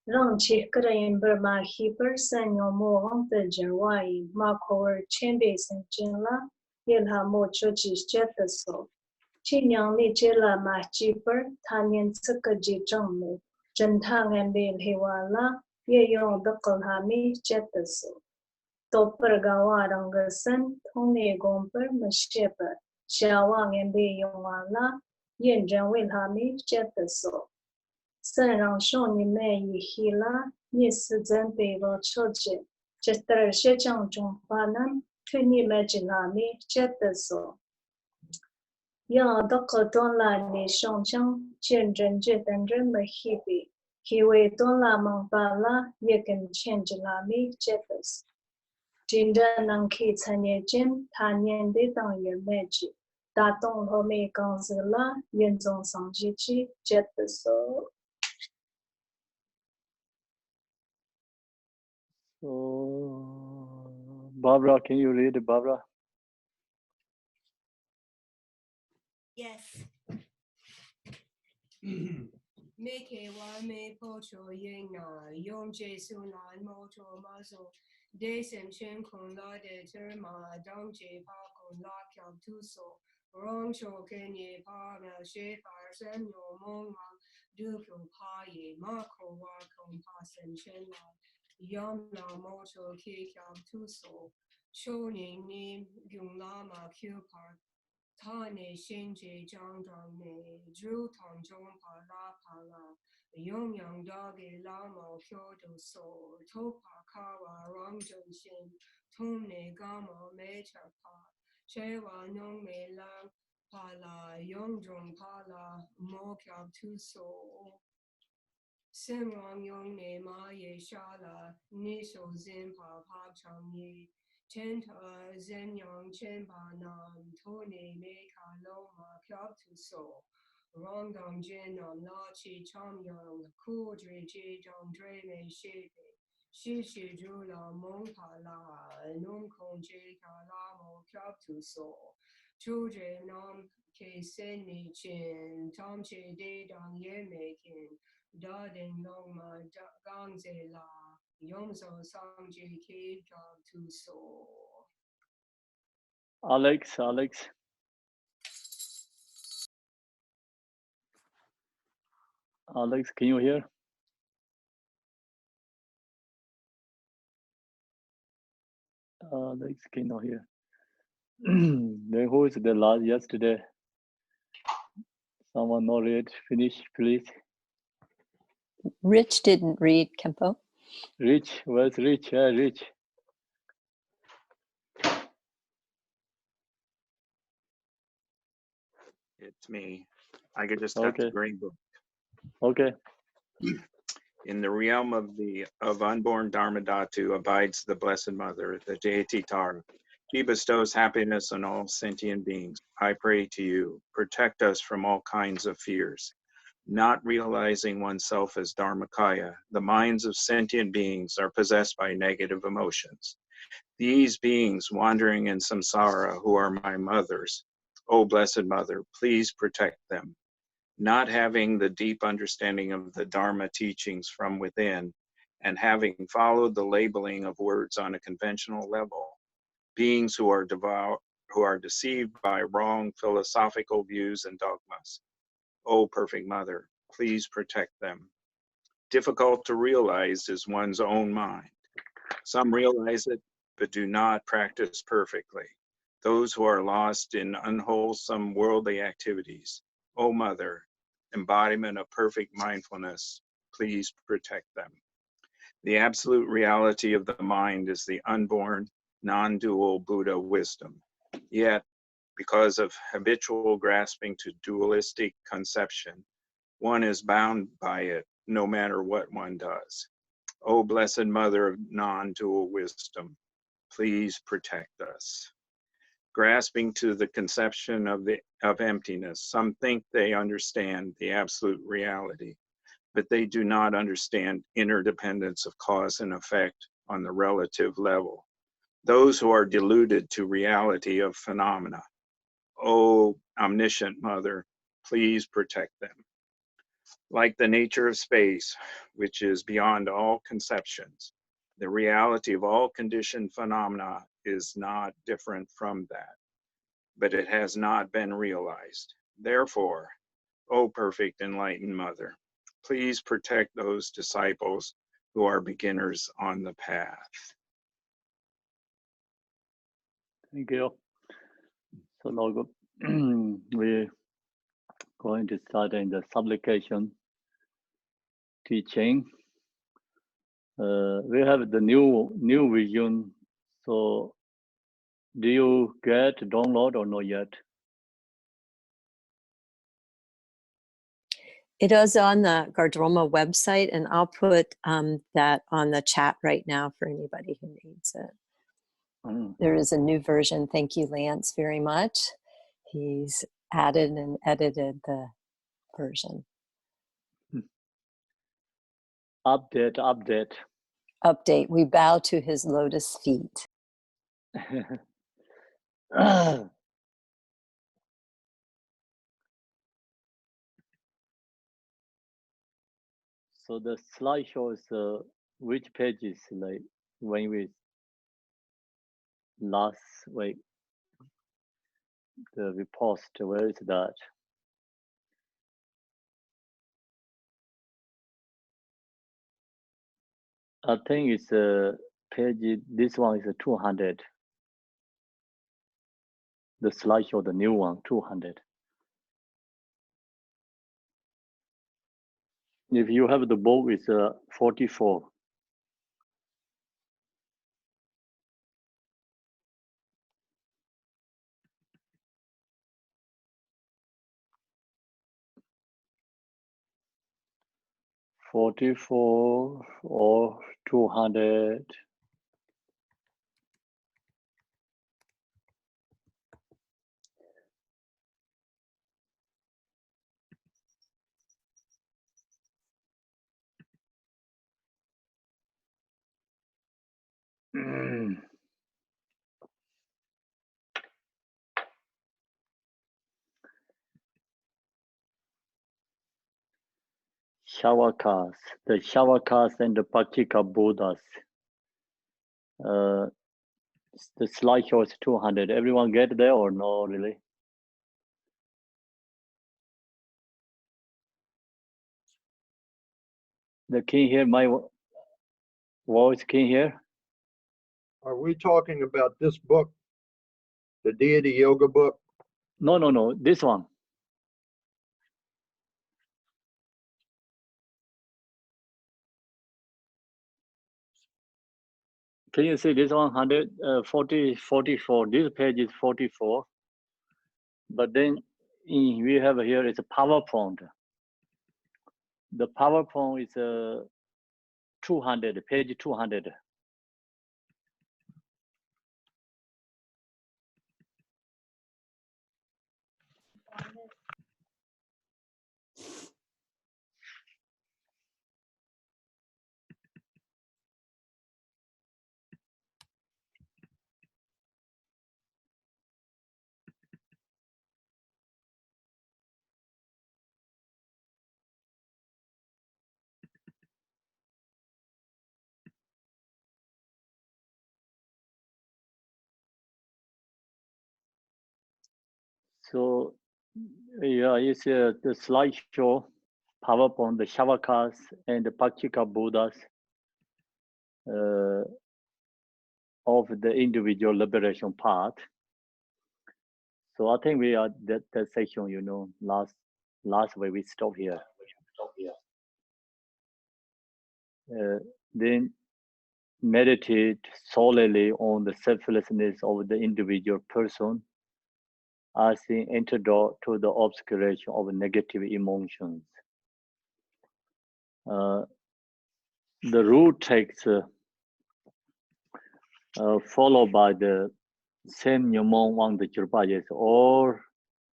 rang chi krain ber ma hi per san yo mo hong te jawai ma khor chen be san chen la yen ha mo cho chi chet so chi nyang ni che la ma chi per tha nyen sak ji chang mo chen tha ngan be he wa la ye yong da kal ha mi chet so Topper gawa rangasan, Tone gomper, Masheper, Shawang and Be Yongala, Yen Jan Wilhami, Jetaso. San Rang Shoni May Hila, Yes Zampe Choche, Chester Shechang Jongpanan, Tuni Majinami, Jetaso. Yang Doko Donla Ni Shongchang, Jen Jen Jetan Mahibi, Hiwe Donla Mangbala, Yekan Chenjilami, Jetas. Jinda nang ki chanye jin ta nian de dang ye me ji da dong ho me gang zi la yen zong sang ji chi jet de so. So, Barbara, can you read it, Barbara? Make wa me pocho ying na yong jesu nan moto mazo de sem chen kun la de terma dong je pa kun la kyang tu so rong sho ken ye pa na she par sem yo mong ma du kyo pa ye ma ko wa kun pa sem chen la yom na moto ki kyang tu so cho ning ni yung la ma kyu par ta ne shen je zhang dang ne zhu tong zhong pa la yong yang da ge la mao kyo do so to pa ka wa rong zhong xin tong ne ga mo me cha pa che wa nong me lang pa la yong zhong pa la mo kya tu so Sen Rong Yong Ne Ma Ye Sha La Ni Shou Zin Pa Pa Chang Ye Chen Ta Zen Yang Chen Pa Nam To Ne Me Ka Lo Ma Kyab Tu So Rong Dong Jin Nam La Chi Cham Yang Ku Dre Ji Dong Dre Me She Be Shi Shi Ju La Mong Pa La Num Kong Ji Ka La Mo Kyab Tu So Chu Je Nam Ke Sen Ni Chin Tom Che De Dong Ye Me Kin Da ding long ma gang ze la yong so sang ji ki job to so. Alex, can you hear? Alex cannot hear. Then who is the last yesterday? Someone not read, finish, please. Rich didn't read, Khenpo. Rich, where's Rich? Yeah, Rich. It's me. I could just have the green book. Okay. In the realm of unborn Dharmadhatu abides the Blessed Mother, the deity Tara. She bestows happiness on all sentient beings. I pray to you, protect us from all kinds of fears. Not realizing oneself as Dharmakaya, the minds of sentient beings are possessed by negative emotions. These beings wandering in samsara, who are my mothers, O Blessed Mother, please protect them. Not having the deep understanding of the Dharma teachings from within, and having followed the labeling of words on a conventional level, beings who are deceived by wrong philosophical views and dogmas. O Perfect Mother, please protect them. Difficult to realize is one's own mind. Some realize it, but do not practice perfectly. Those who are lost in unwholesome worldly activities. O Mother, embodiment of perfect mindfulness, please protect them. The absolute reality of the mind is the unborn, non-dual Buddha wisdom. Yet, because of habitual grasping to dualistic conception, one is bound by it no matter what one does. O Blessed Mother of non-dual wisdom, please protect us. Grasping to the conception of emptiness, some think they understand the absolute reality, but they do not understand interdependence of cause and effect on the relative level. Those who are deluded to reality of phenomena, O omniscient Mother, please protect them. Like the nature of space, which is beyond all conceptions, the reality of all conditioned phenomena is not different from that, but it has not been realized. Therefore, O perfect enlightened Mother, please protect those disciples who are beginners on the path. Thank you. So now we're going to start in the supplication teaching. We have the new vision. So do you get download or not yet? It is on the Gardroma website, and I'll put that on the chat right now for anybody who needs it. There is a new version. Thank you, Lance, very much. He's added and edited the version. Update. We bow to his lotus feet. So the slide shows which pages, like when we last week we post. Where is that? I think it's page. This one is 200. The slideshow, the new one, 200. If you have the book, it's 44. Or 200. Shavakas, the Shavakas and the Patika Buddhas. The slideshow is 200. Everyone get there or no, really? Can you hear my voice? Can you hear? Are we talking about this book, the Deity Yoga book? No. This one. Can you see this 44? This page is 44. But then we have here is a PowerPoint. The PowerPoint is 200, page 200. So yeah, it's the slideshow, PowerPoint, the Shavakas and the Pakchika Buddhas of the individual liberation part. So I think we are that section, you know, last week we stopped here. Then meditate solely on the selflessness of the individual person as the antidote to the obscuration of negative emotions. The root text followed by the same Nyamon Wang the Chirpayas, or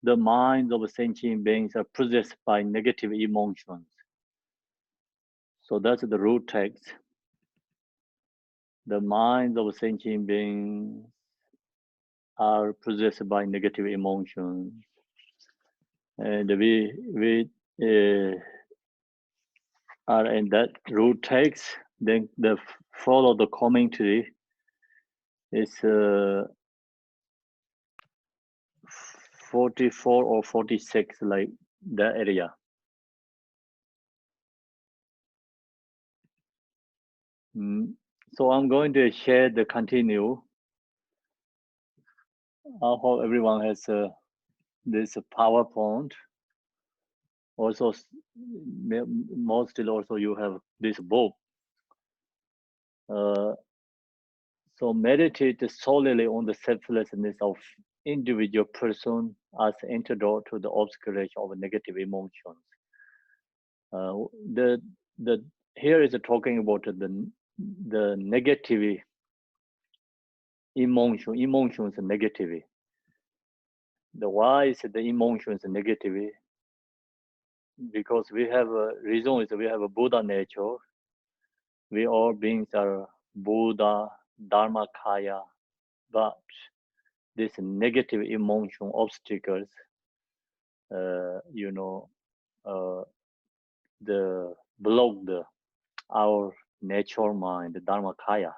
the minds of sentient beings are possessed by negative emotions. So that's the root text. The minds of sentient beings are possessed by negative emotions. And we are in that root text. Then the follow the commentary is 44 or 46, like that area. So I'm going to share the continue. I hope everyone has this PowerPoint. Also, mostly also you have this book. So meditate solely on the selflessness of individual person as antidote to the obscuration of negative emotions. Here is talking about the negative emotions negative. Why is the emotions negative? Because we have a reason is we have a Buddha nature. We all beings are Buddha, Dharmakaya, but this negative emotion obstacles, the blocked our natural mind, the Dharmakaya.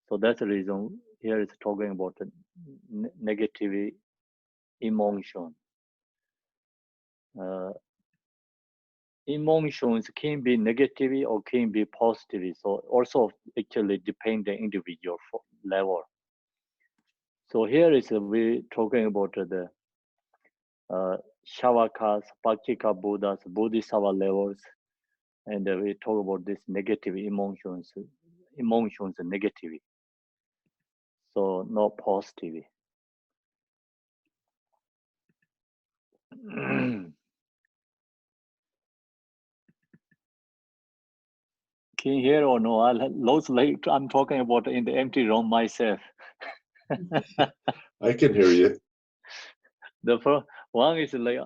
So that's the reason here is talking about the negative emotion. Emotions can be negative or can be positive. So also actually depend the individual level. So here is we talking about the Shavakas, Pakika Buddhas, Bodhisattva levels, and we talk about this negative emotions negative. So not positive. Can you hear or no? I'm talking about in the empty room myself. I can hear you. The first one is like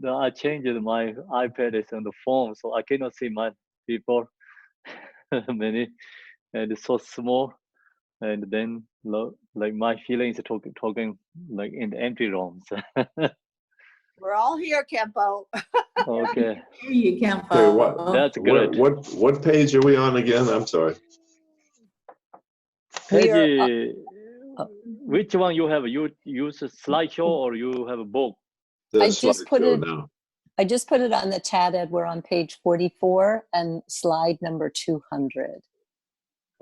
I changed my iPad is on the phone, so I cannot see my people many, and it's so small. And then like my feelings talking like in the empty rooms. We're all here, Khenpo. Okay. Here you can. Okay, what? That's great. What page are we on again? I'm sorry. Peggy, which one you have? You use a slideshow or you have a book? I just put it. Now. I just put it on the chat, Ed. We're on page 44 and slide number 200.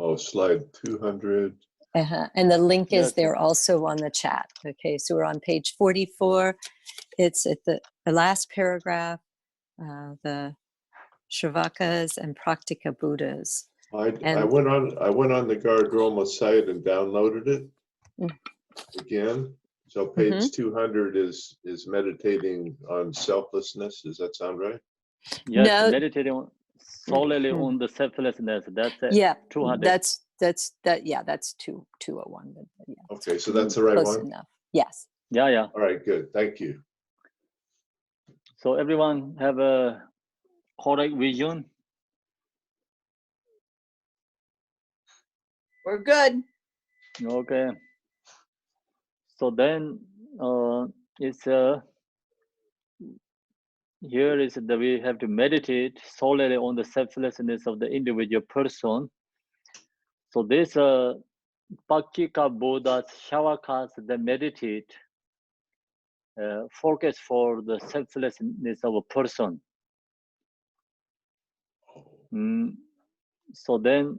Oh, slide 200. And the link is Yes. there also on the chat. Okay, so we're on page 44. It's at the last paragraph, the Shravakas and Praktika Buddhas. I went on the Gardroma site and downloaded it again. So page 200 is meditating on selflessness. Does that sound right? Yes, No. meditating solely on the selflessness. That's it. Yeah, 200. that's 201. Yeah, Okay, so that's the right close one? enough. Yes. Yeah. All right, good. Thank you. So everyone have a correct vision. We're good. Okay. So then it's here is that we have to meditate solely on the selflessness of the individual person. So this Pakika Buddhas, Shavakas, they meditate, focus for the selflessness of a person. So then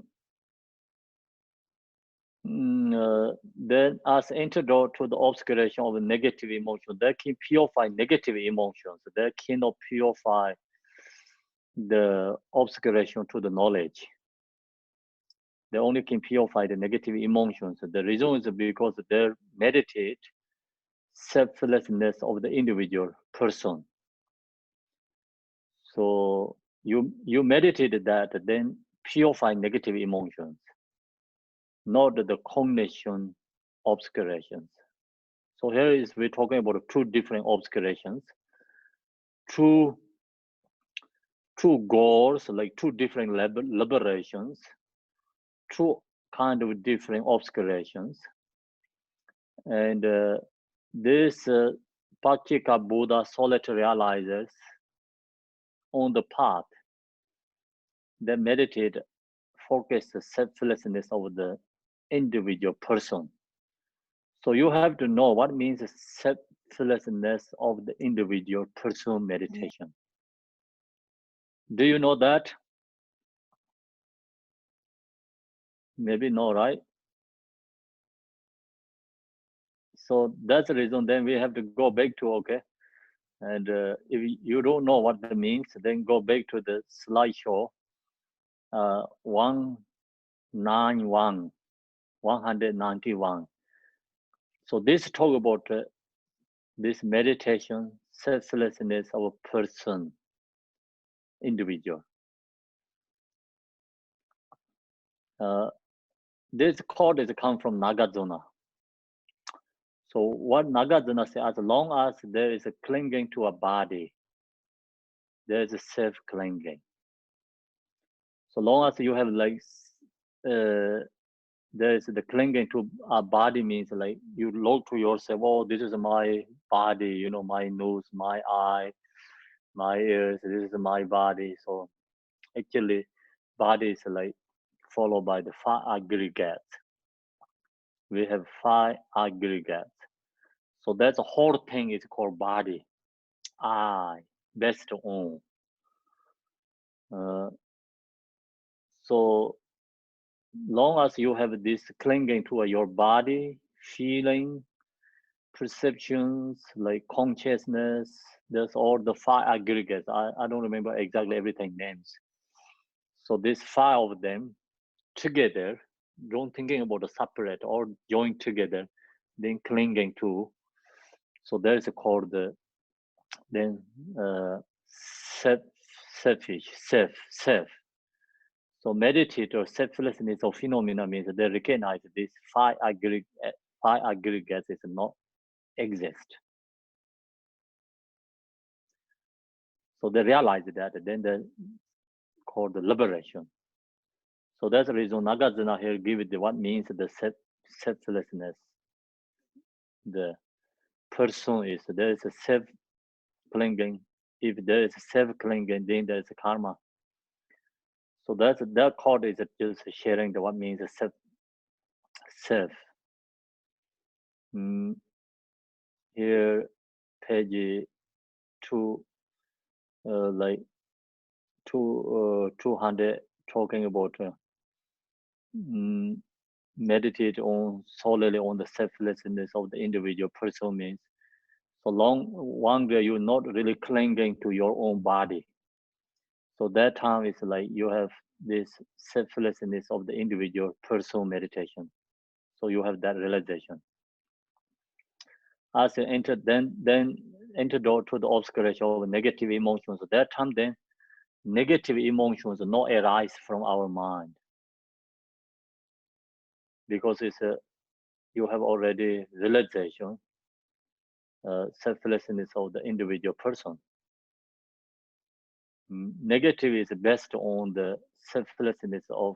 as antidote to the obscuration of negative emotion, they can purify negative emotions. They cannot purify the obscuration to the knowledge. They only can purify the negative emotions. The reason is because they meditate selflessness of the individual person. So you meditate that, then purify negative emotions, not the cognition obscurations. So here is we're talking about two different obscurations, two goals, like two different liberations, two kind of different obscurations. And this Pakika Buddha solitary realizers on the path that meditate, focus the selflessness of the individual person. So you have to know what means selflessness of the individual person meditation. Do you know that? Maybe no, right? So that's the reason then we have to go back to, okay. And if you don't know what that means, then go back to the slideshow 191. So this talk about this meditation, selflessness of a person, individual. This quote is come from Nagarjuna. So what Nagarjuna says, as long as there is a clinging to a body, there is a self-clinging. So long as you have like, there is the clinging to a body means like you look to yourself, oh, this is my body, you know, my nose, my eye, my ears, this is my body. So Actually, body is like followed by the 5 aggregates. We have 5 aggregates. So that's the whole thing is called body. I, best on. So long as you have this clinging to your body, feeling, perceptions, like consciousness, there's all the 5 aggregates. I don't remember exactly everything names. So these 5 of them together, don't thinking about the separate or join together, then clinging to. So there is called the then self. So meditators, selflessness of phenomena means they recognize these 5 aggregates is not exist. So they realize that, then they call the liberation. So that's the reason Nagarjuna here give it what means the selflessness. The person is, there is a self-clinging. If there is self-clinging, then there is a karma. So that's that code is just sharing the what means self. Here, page 2, like 200, talking about meditate on solely on the selflessness of the individual person means so long longer you're not really clinging to your own body. So that time is like you have this selflessness of the individual person meditation. So you have that realization. As you enter, then enter door to the obscuration of negative emotions. At that time, then negative emotions not arise from our mind because it's you have already realization, selflessness of the individual person. Negative is based on the selflessness of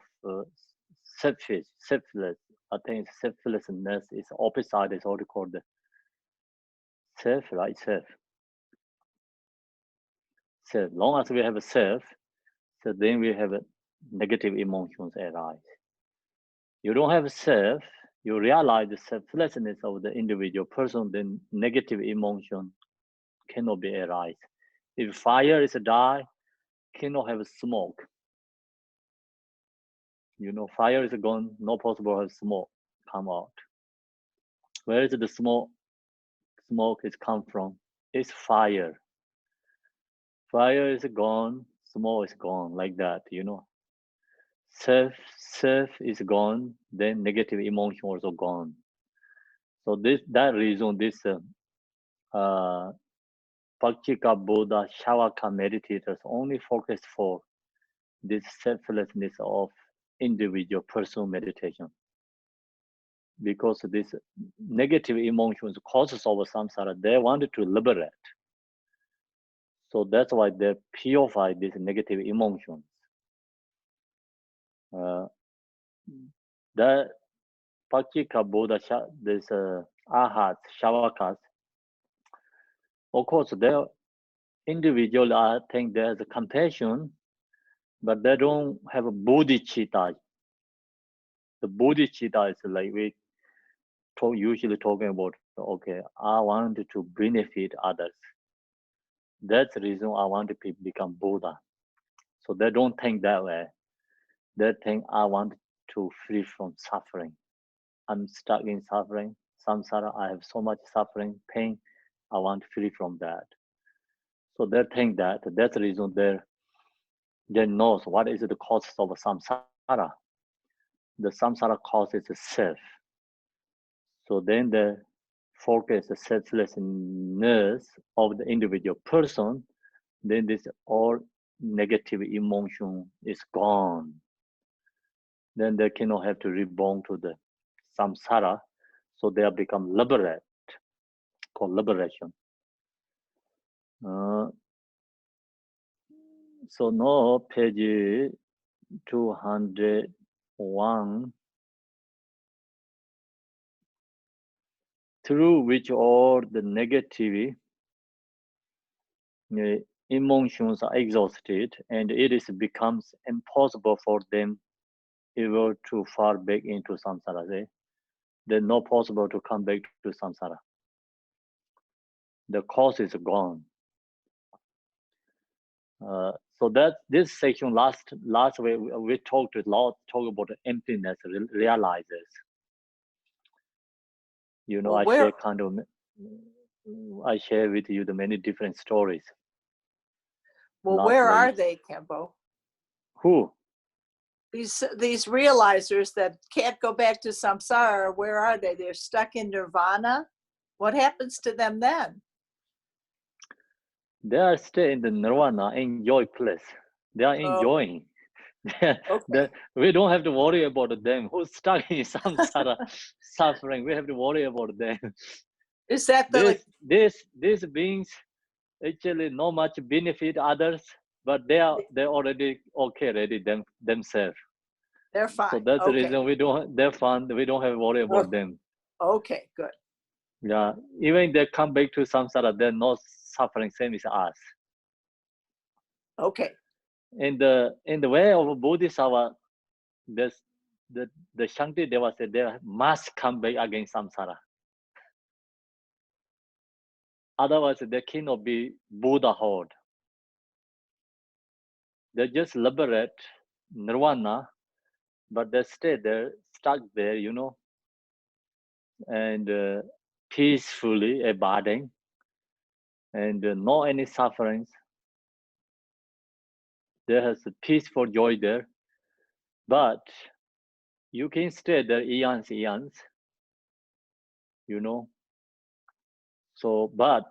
selfless. I think selflessness is opposite is what called the self, right? Self. Long as we have a self, so then we have negative emotions arise. You don't have a self, you realize the selflessness of the individual person, then negative emotion cannot be arise. If fire is a die, cannot have smoke. You know, fire is gone, no possible have smoke come out. Where is the smoke is come from? It's fire. Fire is gone, smoke is gone, like that, you know. Self is gone, then negative emotion also gone. So that reason this Pakchika Buddha Shavaka meditators only focus for this selflessness of individual personal meditation. Because this negative emotions causes of samsara, they wanted to liberate. So that's why they purify these negative emotions. The Pakchika Buddha, this ahats, shavakas, of course, they individual, I think there's a compassion, but they don't have a bodhicitta. The bodhicitta is like we usually talking about, okay, I want to benefit others. That's the reason I want to become Buddha. So they don't think that way. They think I want to free from suffering. I'm stuck in suffering, samsara, I have so much suffering, pain, I want free from that. So they think that, that's the reason they knows what is the cause of samsara. The samsara cause is self. So then they focus the selflessness of the individual person, then this all negative emotion is gone. Then they cannot have to reborn to the samsara, so they have become liberate, called liberation. So now page 201, through which all the negative emotions are exhausted, and it becomes impossible for them ever to fall back into samsara. They're not possible to come back to samsara. The cause is gone. So that this section last week we talked a lot about emptiness realizes. You know, Well, I share with you the many different stories. Well, where are they, Khenpo? Who? These realizers that can't go back to samsara, where are they? They're stuck in nirvana. What happens to them then? They are still in the nirvana, enjoy place. They are enjoying. We don't have to worry about them who's stuck in samsara suffering. We have to worry about them. Is that these beings actually not much benefit others, but they're already okay already themselves. They're fine. So that's the reason they're fun. We don't have to worry about them. Okay, good. Yeah, even they come back to samsara, they're not suffering same as us. Okay. In the way of Bodhisattva, the Shanti Deva said they must come back again samsara. Otherwise, they cannot be Buddhahood. They just liberate nirvana, but they stay there, stuck there, you know, and peacefully abiding, and no any sufferings. There has a peaceful joy there, but you can stay there eons, you know. So, but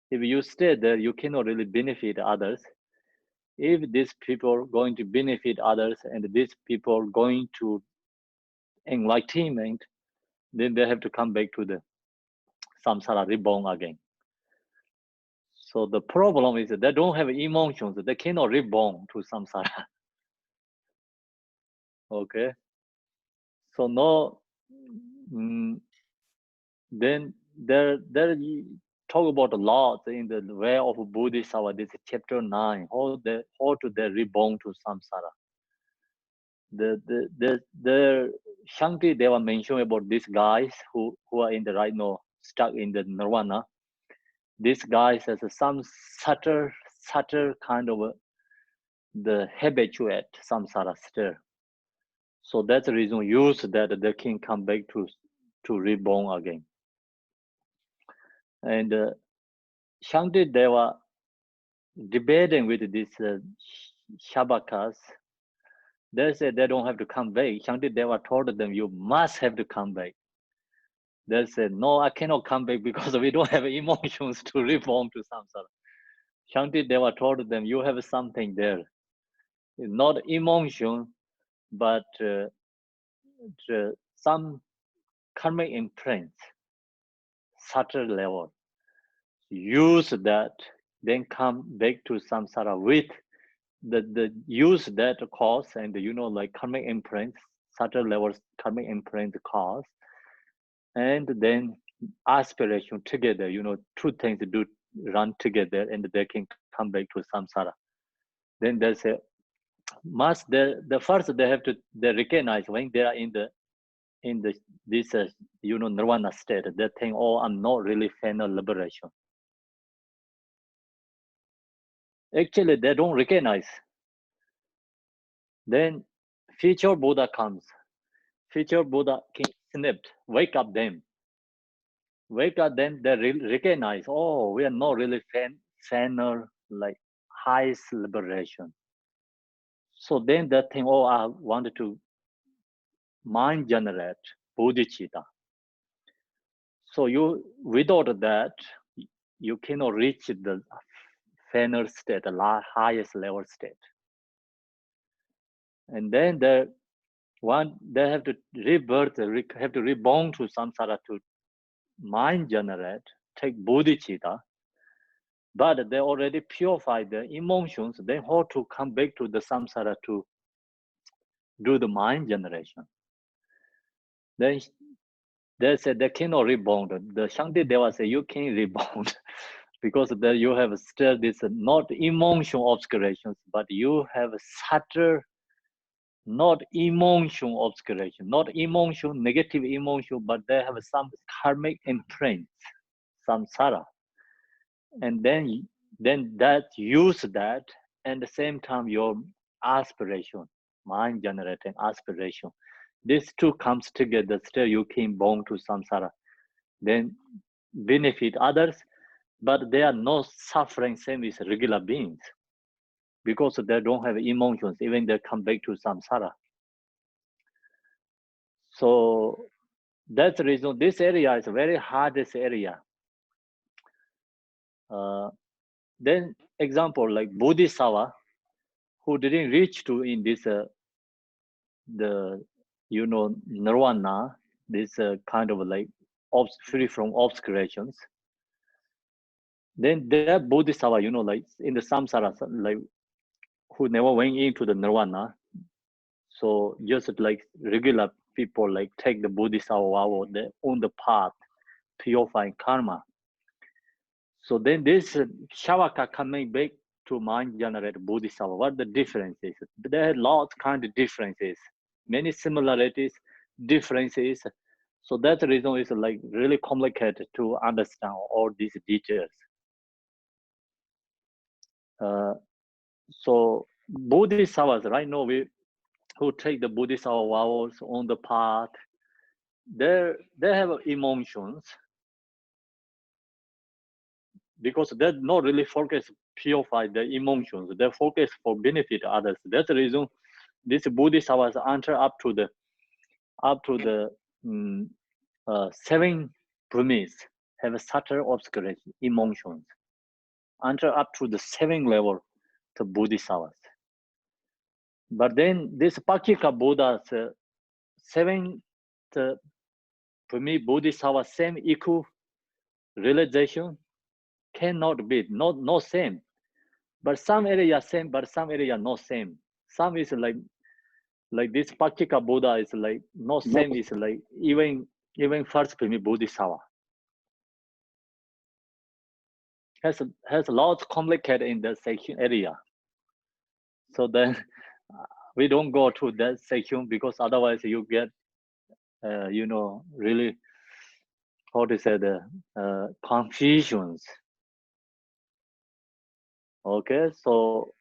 if you stay there, you cannot really benefit others. If these people are going to benefit others and these people are going to enlightenment, then they have to come back to the samsara, reborn again. So the problem is that they don't have emotions. They cannot reborn to samsara. Okay. So no, then there talk about a lot in the way of Bodhisattva. This is chapter 9. How to they reborn to samsara. The Shanti Deva mentioned about these guys who are in the right now stuck in the nirvana. These guys has some subtle kind of the habituate samsara stir. So that's the reason use that they can come back to reborn again. And Shanti Deva debating with these Shabakas, they said they don't have to come back. Shanti Deva told them, you must have to come back. They said, no, I cannot come back because we don't have emotions to reborn to samsara. Shanti Deva told them, you have something there. It's not emotion, but some karmic imprints, subtle level. Use that, then come back to samsara with the use that cause and you know like karmic imprints, subtle levels karmic imprint cause, and then aspiration together. You know, two things do run together, and they can come back to samsara. Then there's a must. The first they have to recognize when they are in this you know nirvana state. They think, oh, I'm not really final liberation. Actually, they don't recognize. Then future Buddha comes. Future Buddha can snip, wake up them. Wake up them, they recognize, oh, we are not really final, like highest liberation. So then they think, oh, I wanted to mind generate bodhicitta. So you, without that, you cannot reach the final state, the highest level state. And then they have to rebirth, have to reborn to samsara to mind generate, take bodhicitta, but they already purified the emotions, then how to come back to the samsara to do the mind generation. Then they said they cannot reborn. The Shanti Deva said, you can reborn. because there you have still this not emotion obscurations, but you have subtle not emotion obscuration, not emotion, negative emotion, but they have some karmic imprints, samsara. And then that use that, and the same time your aspiration, mind generating aspiration. These two comes together, still you came born to samsara. Then benefit others, but they are not suffering same as regular beings because they don't have emotions, even they come back to samsara. So that's the reason this area is a very hardest area. Then example like Bodhisattva, who didn't reach to in this the nirvana, this kind of like free from obscurations. Then that Bodhisattva, like in the samsara, like who never went into the nirvana. So just like regular people like take the Bodhisattva vow, they on the path, purifying karma. So then this Shavaka coming back to mind generate Bodhisattva. What the difference is? There are lots kind of differences, many similarities, differences. So that reason is like really complicated to understand all these details. So Bodhisattvas, right now who take the Bodhisattva vows on the path, they have emotions because they're not really focused purify the emotions. They focus for benefit others. That's the reason this Bodhisattvas enter up to the 7 premise have a subtle obscuration emotions. Enter up to the 7 level to Bodhisattvas. But then this Pakika Buddha's 7th premise Bodhisattva same equal realization cannot be not same. But some area same, but some area not same. Some is like this Pakika Buddha is like not same is like even first premise Bodhisattva. Has lots complicated in the section area. So then we don't go to that section because otherwise you get really how to say the confusions. Okay, so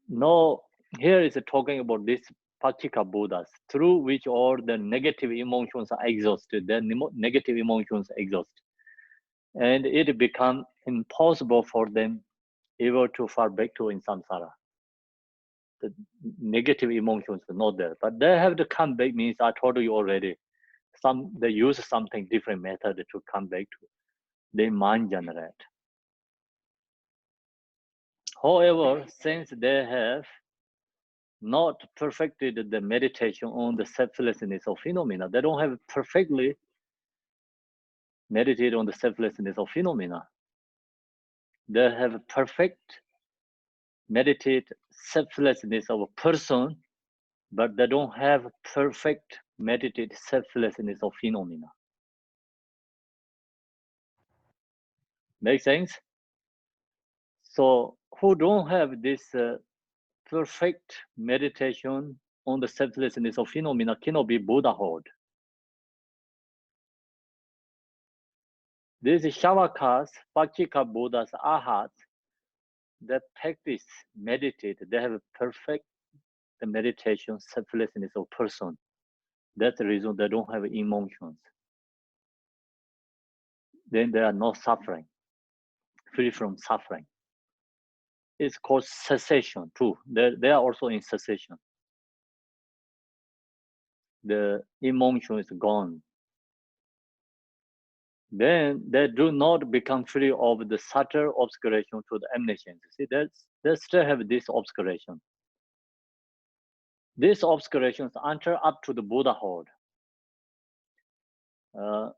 no, here is talking about this Pakika Buddhas through which all the negative emotions are exhausted. The negative emotions exhaust, and it become impossible for them ever to fall back to in samsara. The negative emotions are not there, but they have to come back. Means I told you already. They use something different method to come back to. They mind generate. However, since they have not perfected the meditation on the selflessness of phenomena, they don't have perfectly meditated on the selflessness of phenomena. They have perfect meditate selflessness of a person, but they don't have perfect meditate selflessness of phenomena. Make sense? So who don't have this perfect meditation on the selflessness of phenomena cannot be Buddhahood. These Shavakas, Pakika Buddhas, Arhats, they practice, meditate, they have perfect the meditation, selflessness of person. That's the reason they don't have emotions. Then they are not suffering, free from suffering. It's called cessation too. They are also in cessation. The emotion is gone. Then they do not become free of the subtle obscuration to the omniscience. See, they still have this obscuration. These obscurations enter up to the Buddhahood. The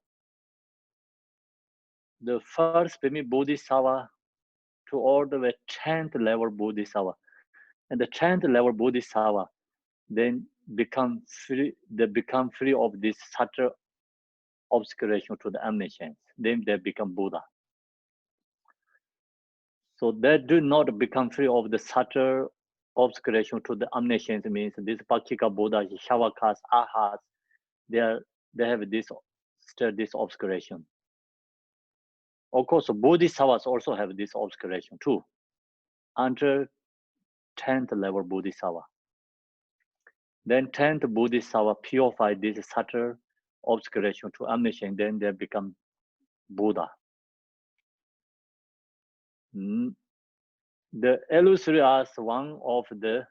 first Bodhisattva to all the way 10th level Bodhisattva. And the 10th level Bodhisattva then become free, they become free of this subtle obscuration to the omniscience. Then they become Buddha. So they do not become free of the subtle obscuration to the omniscience. Means this Pakika Buddha, Shavakas, Ahas, they have this still this obscuration. Of course, Bodhisattvas also have this obscuration too. Until 10th level Bodhisattva. Then 10th Bodhisattva purify this subtle obscuration to omniscience, then they become Buddha. The Illustrious, one of the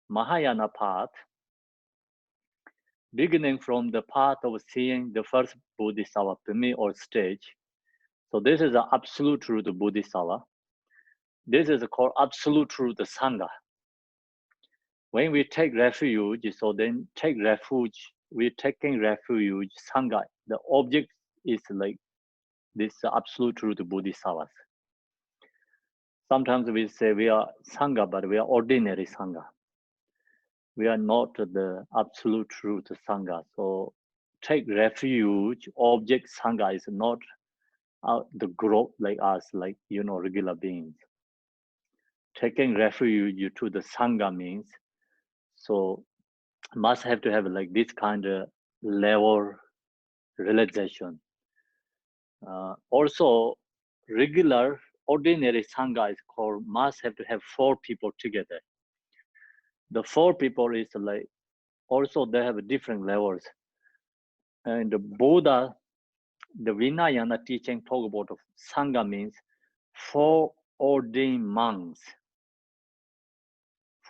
Mahayana path, beginning from the path of seeing the first Bodhisattva, Pimi or stage. So this is the absolute truth Bodhisattva. This is called absolute truth Sangha. When we take refuge, so then take refuge, we're taking refuge, Sangha. The object is like this absolute truth Bodhisattvas. Sometimes we say we are Sangha, but we are ordinary Sangha. We are not the absolute truth Sangha. So take refuge, object Sangha is not the group like us, like, regular beings. Taking refuge to the Sangha means, so must have to have like this kind of level realization. Also, regular, ordinary Sangha is called, must have to have 4 people together. The 4 people is like, also they have different levels. And the Buddha, the Vinayana teaching talk about Sangha means 4 ordained monks.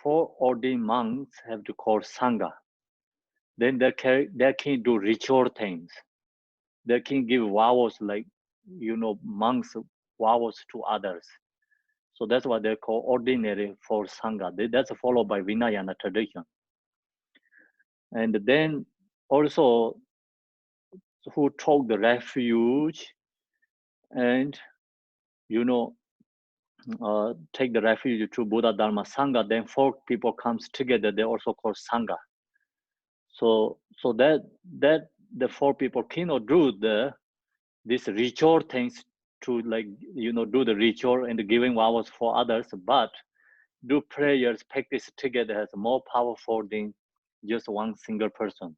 4 ordained monks have to call Sangha. Then they can do ritual things. They can give vows like, monks vows to others. So that's what they call ordinary for Sangha. That's followed by Vinayana tradition. And then also who took the refuge and, take the refuge to Buddha Dharma Sangha, then 4 people comes together, they also call Sangha. So that the 4 people cannot do this ritual things to like, do the ritual and giving vows for others, but do prayers, practice together as more powerful than just one single person.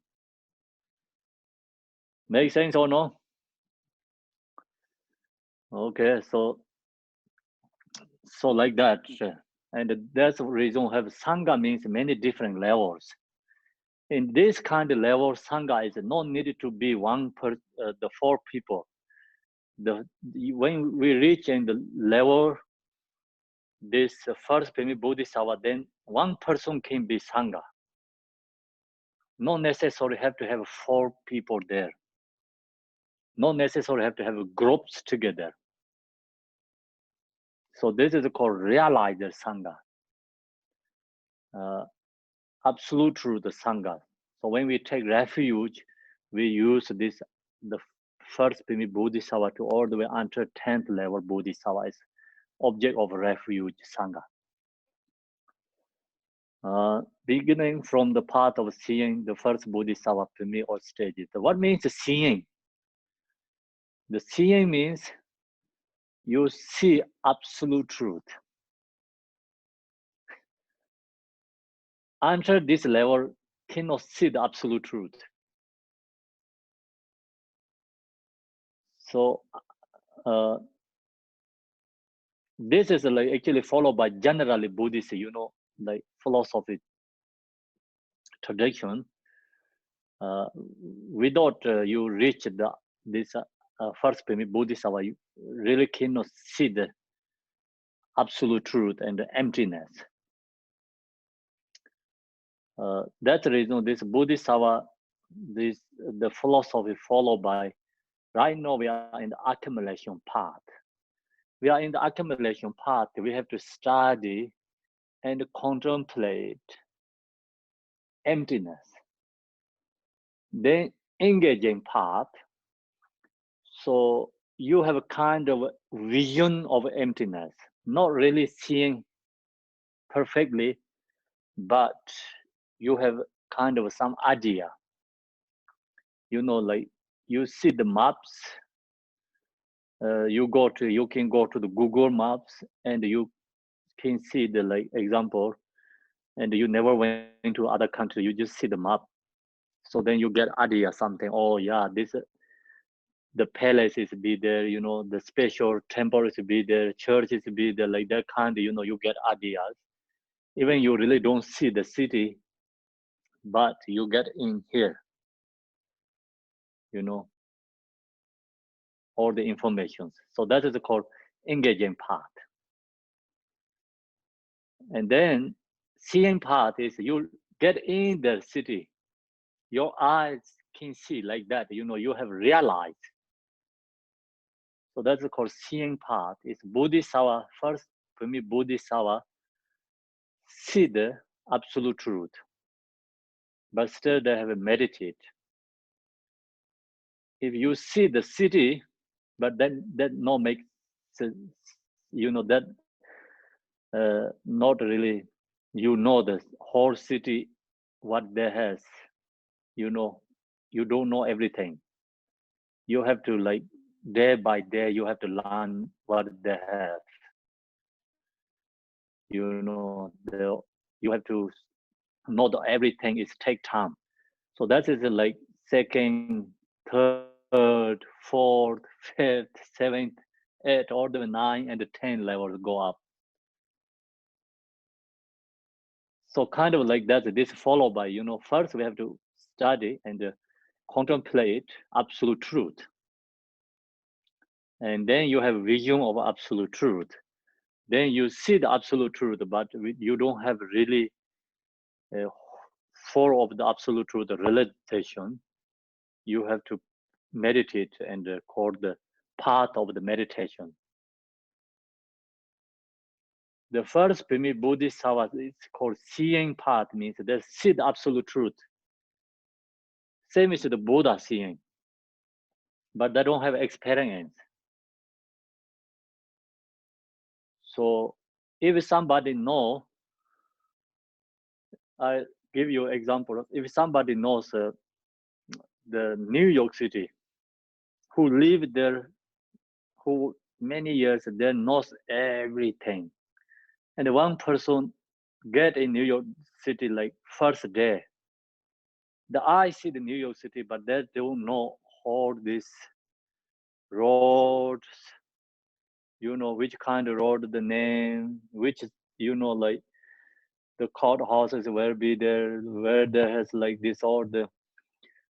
Make sense or no? Okay, so like that. And that's the reason we have Sangha means many different levels. In this kind of level, Sangha is not needed to be the 4 people. When we reach in the level, this first Pimi Bodhisattva, then 1 person can be Sangha. Not necessarily have to have 4 people there. Not necessarily have to have groups together. So this is called realized Sangha. Absolute truth Sangha. So when we take refuge, we use the first Pimi Bodhisattva to all the way until 10th level Bodhisattva is object of refuge Sangha. Beginning from the path of seeing the first Bodhisattva Pimi or stages. What means seeing? The seeing means you see absolute truth. Until this level, cannot see the absolute truth. So this is like actually followed by generally Buddhist, like philosophy tradition. Without you reach this first Pimi Bodhisattva, you really cannot see the absolute truth and the emptiness. That's the reason this Bodhisattva, the philosophy followed by, right now we are in the accumulation path. We are in the accumulation path. We have to study and contemplate emptiness. Then engaging path. So you have a kind of vision of emptiness, not really seeing perfectly, but you have kind of some idea. Like you see the maps, you can go to the Google Maps and you can see the like example, and you never went to other country, you just see the map. So then you get idea something. Oh yeah, this the palace is be there, you know, the special temple is be there, church is be there, like that kind. You know, you get ideas. Even you really don't see the city, but you get in here. You know, all the information. So that is called engaging part. And then seeing part is you get in the city, your eyes can see like that, you know, you have realized. So that's called seeing part. It's Bodhisattva. First, for me, Bodhisattva see the absolute truth, but still they have a meditate. If you see the city, but then that not make sense, you know, that not really, you know, the whole city, what they has, you know, you don't know everything. You have to like day by day, you have to learn what they have. You know, you have to know that everything is take time. So that is like second, third, fourth, fifth, seventh, eighth, all the 9 and 10 levels go up. So kind of like that, this followed by, you know, first we have to study and contemplate absolute truth. And then you have vision of absolute truth. Then you see the absolute truth, but you don't have really full of the absolute truth realization. You have to meditate and call the part of the meditation. The first Bodhisattva is called seeing part, means they see the absolute truth. Same as the Buddha seeing, but they don't have experience. So if somebody know, I give you an example. If somebody knows the New York City, who live there, who many years, they knows everything. And one person get in New York City like first day. The eye see the New York City, but they don't know all these roads, you know, which kind of road, the name, which, you know, like the courthouses will be there, where there has like this, or the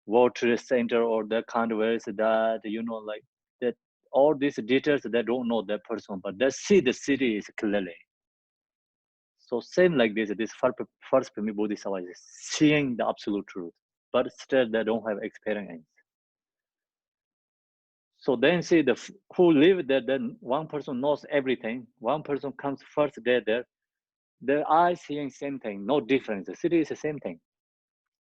water center, or that kind of, where is that, you know, like that, all these details, they don't know that person, but they see the city is clearly. So same like this first Bodhisattva is seeing the absolute truth, but still they don't have experience. So then see the who live there, then one person knows everything. One person comes first day there. Their eyes seeing same thing, no difference. The city is the same thing.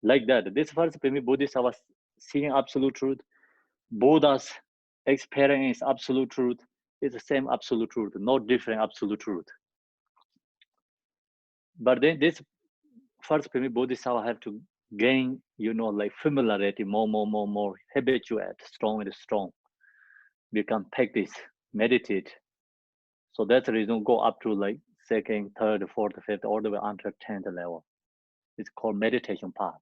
Like that. This first Bodhisattva seeing absolute truth. Buddha's experience absolute truth is the same absolute truth, no different absolute truth. But then this first Bodhisattva have to gain, you know, like familiarity, more, habituate, strong and strong. Become practice, meditate. So that's the reason go up to like second, third, fourth, fifth, all the way until 10th level. It's called meditation part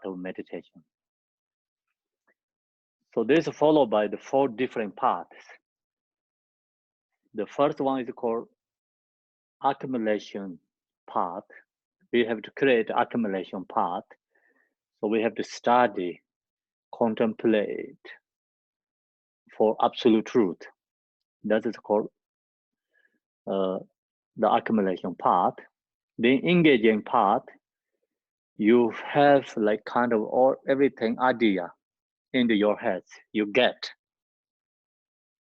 of meditation. So this is followed by the 4 different parts. The first one is called accumulation part. We have to create accumulation part. So we have to study, contemplate for absolute truth. That is called the accumulation part. The engaging part, you have like kind of all everything idea into your head, you get.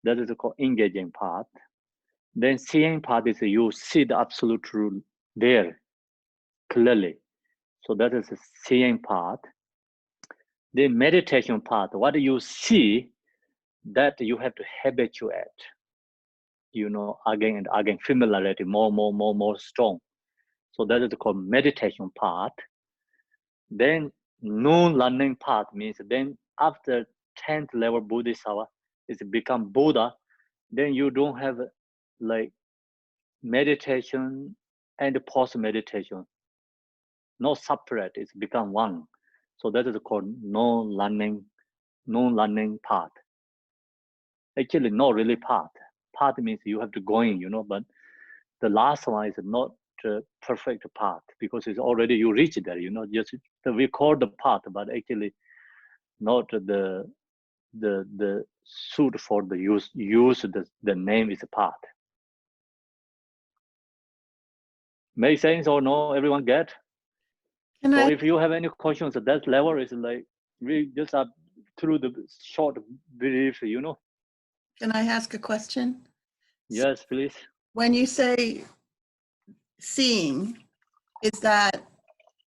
That is called engaging part. Then seeing part is you see the absolute truth there clearly. So that is the seeing part. The meditation part, what you see, that you have to habituate, you know, again and again, familiarity, more strong. So that is called meditation part. Then non-learning part means then after 10th level Bodhisattva, it's become Buddha, then you don't have like meditation and post-meditation. No separate, it's become one. So that is called non-learning path. Actually, not really path. Path means you have to go in, you know, but the last one is not the perfect path because it's already, you reach there, you know, just we call the path, but actually not the suit for the use the name is a path. Make sense or no? Everyone get? Can So I, if you have any questions, that level is like we just are through the short brief, you know. can I ask a question? Yes, please. When you say seeing, is that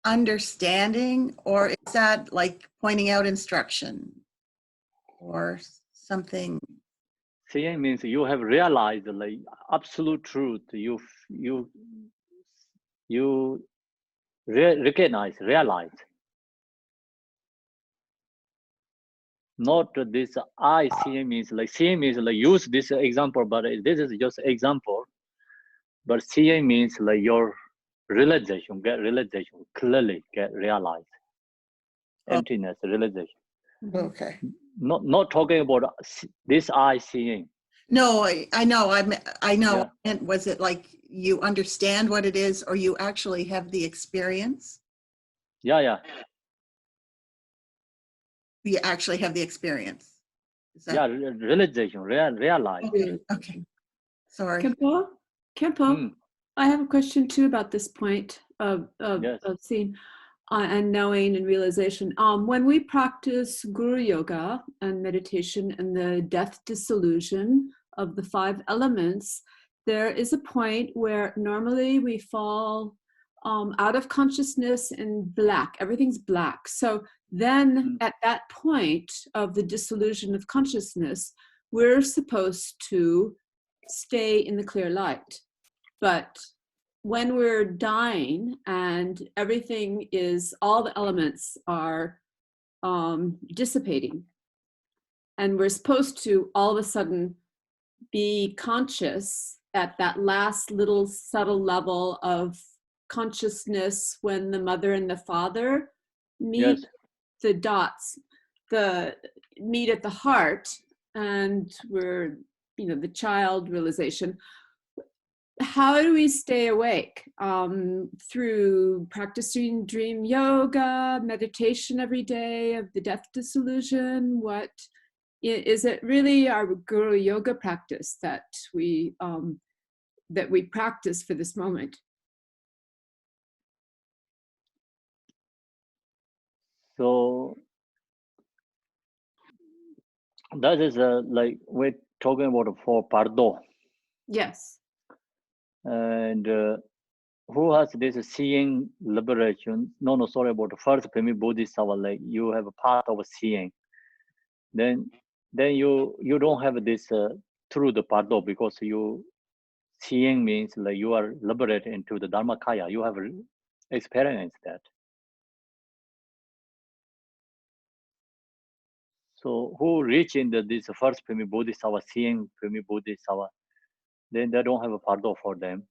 understanding or is that like pointing out instruction or something? Seeing means you have realized like absolute truth. You recognize, realize. Not this I seeing means like use this example, but this is just example. But seeing means like your realization, get realization, clearly get realized. Emptiness, realization. Okay. Not talking about this I seeing. No, I know. I know. Yeah. And was it like you understand what it is, or you actually have the experience? Yeah. You actually have the experience. Is that- Yeah, realization, realize. Okay. Okay. Sorry. Khenpo, I have a question too about this point of Yes. seeing and knowing and realization. When we practice Guru Yoga and meditation and the death dissolution of the 5 elements, there is a point where normally we fall out of consciousness in black. Everything's black. So then at that point of the dissolution of consciousness, we're supposed to stay in the clear light. But when we're dying and everything is, all the elements are dissipating, and we're supposed to all of a sudden be conscious at that last little subtle level of consciousness when the mother and the father meet, Yes. the dots, meet at the heart, and we're, you know, the child realization. How do we stay awake? Through practicing dream yoga, meditation every day of the death dissolution? What is it really our Guru Yoga practice that we practice for this moment? So that is like we're talking about for Pardo. Yes. And who has this seeing liberation? No, sorry about the first Pemi Bodhisattva, like you have a part of seeing. Then you don't have this through the Pardo, because you seeing means like you are liberated into the Dharmakaya. You have experienced that. So who reach in this first Pemi Bodhisattva, seeing Pemi Bodhisattva, then they don't have a Pardo for them.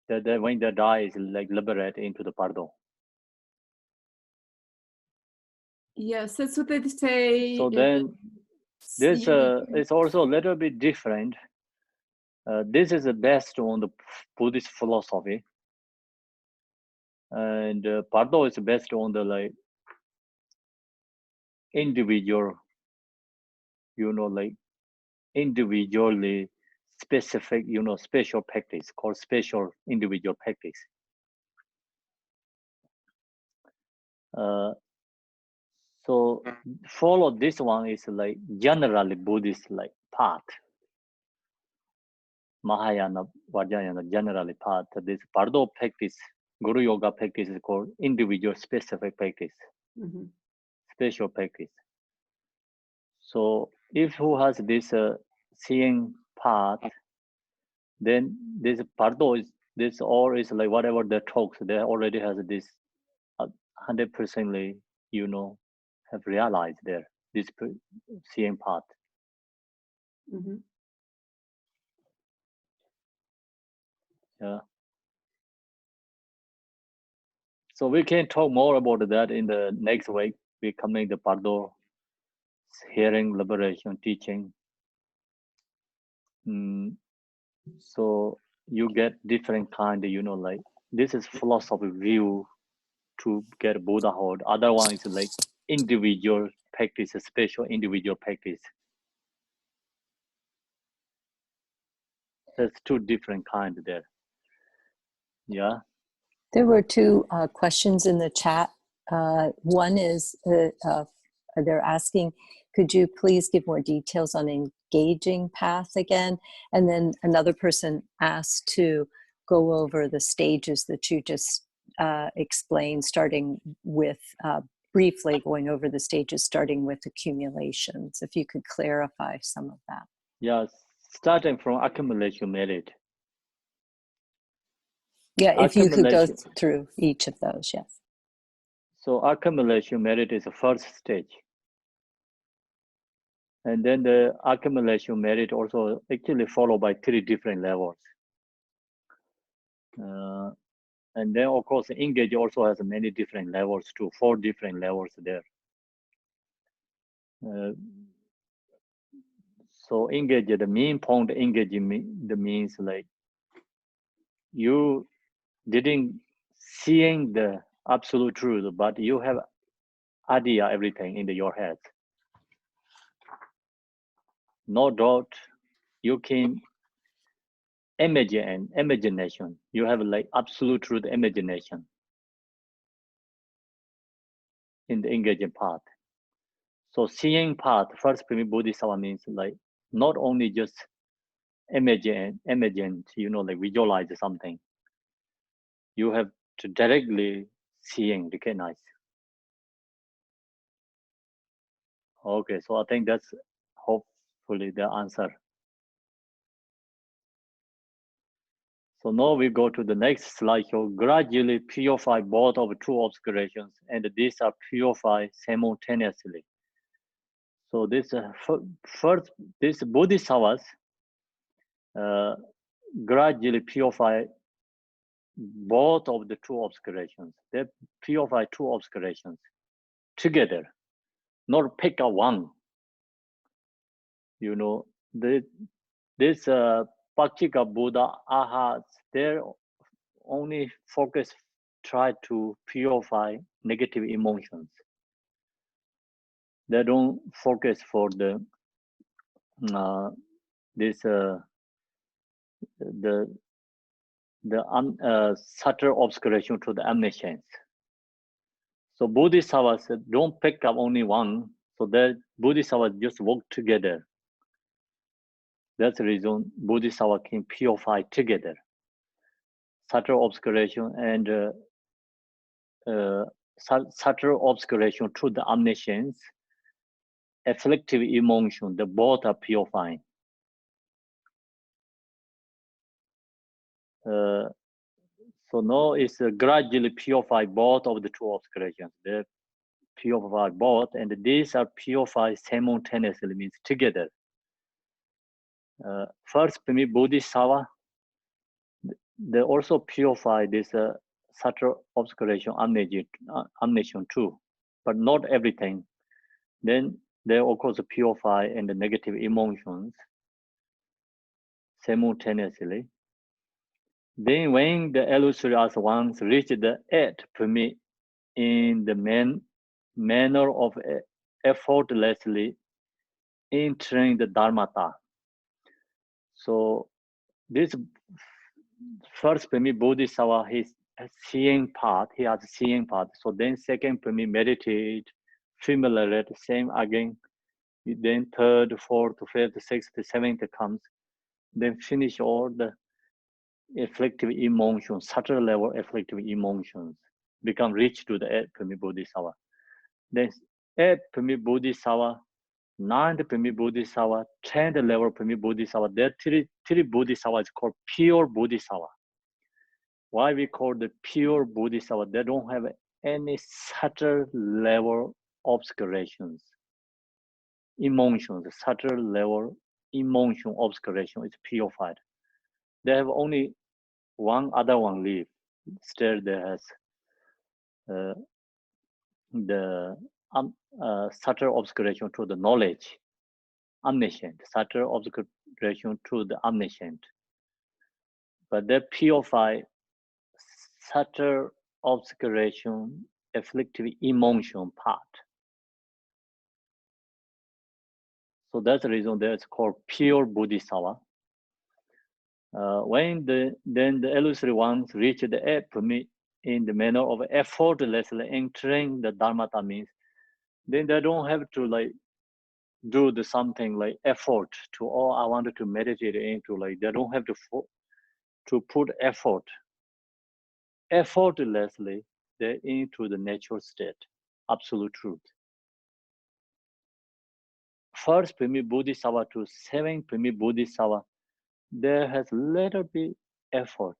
That when they die is like liberated into the Pardo. Yes, that's what they say. So then this is also a little bit different. This is based on the Buddhist philosophy, and Pardo is based on the like individual, you know, like individually specific, you know, special practice called special individual practice. So follow this one is like generally Buddhist like path. Mahayana, Vajrayana generally path. This Pardo practice, Guru Yoga practice is called individual specific practice, special practice. So if who has this seeing path, then this Pardo is this all is like whatever they talks, they already has this 100%, you know, have realized there. this seeing path. Mm-hmm. Yeah. So we can talk more about that in the next week. We're coming the Pardo hearing liberation teaching. So you get different kind, like this is philosophy view to get Buddhahood. Other one is like individual practice, a special individual practice. There's two different kind there. Yeah. There were two questions in the chat. One is they're asking, could you please give more details on engaging path again? And then another person asked to go over the stages that you just explained, starting with briefly going over the stages, starting with accumulations. If you could clarify some of that. Yeah, starting from accumulation merit. Yeah, if you could go through each of those, yes. So accumulation merit is the first stage. And then the accumulation merit also actually followed by 3 different levels. And then of course engage also has many different levels too, 4 different levels there. So engage, the main point engagement means like you didn't seeing the absolute truth, but you have idea everything in your head. No doubt you can imagine imagination. You have like absolute truth imagination in the engaging part. So seeing part, first primitive Bodhisattva means like not only just imagine, like visualize something. You have to directly seeing, recognize. Okay, so I think that's hopefully the answer. So now we go to the next slide. So gradually purify both of two obscurations, and these are purified simultaneously. So this first, this Bodhisattvas gradually purify both of the two obscurations. They purify two obscurations together, not pick a one. This Pachika Buddha Ahas, their only focus try to purify negative emotions. They don't focus for the subtle obscuration to the omniscience. So Bodhisattvas don't pick up only one, so the Bodhisattvas just work together. That's the reason Bodhisattva can purify together. Subtle obscuration and subtle obscuration to the omniscience, afflictive emotion, the both are purifying. So now it's gradually purify both of the two obscurations. They purify both, and these are purified simultaneously, means together. First, Bodhisattva, they also purify this subtle obscuration, omniscience too, but not everything. Then they of course purify and the negative emotions simultaneously. Then when the illustrious ones reach the 8th permit in the manner of effortlessly entering the Dharmata. So this first permit Bodhisattva, his seeing part, he has seeing part. So then second permit meditate, familiar, same again. Then third, fourth, fifth, sixth, seventh comes. Then finish all the afflictive emotions, subtle level afflictive emotions, become rich to the 8th permit Bodhisattva. Then 8th permit Bodhisattva, 9th permit Bodhisattva, 10th level permit Bodhisattva. There are three Bodhisattvas called pure Bodhisattva. Why we call the pure Bodhisattva? They don't have any subtle level obscurations. emotions, subtle level emotion obscuration is purified. They have only one other one left. Still, there has the subtle obscuration to the knowledge, omniscient, subtle obscuration to the omniscient. But they purify subtle obscuration, afflictive emotion part. So that's the reason that it's called pure Bodhisattva. When the illusory ones reach the epitome in the manner of effortlessly entering the Dharmata means, then they don't have to like do the something like effort to, oh, I wanted to meditate into, like they don't have to put effort. Effortlessly, they're into the natural state, absolute truth. First Pimi Bodhisattva to seventh Pimi Bodhisattva, there has little bit effort.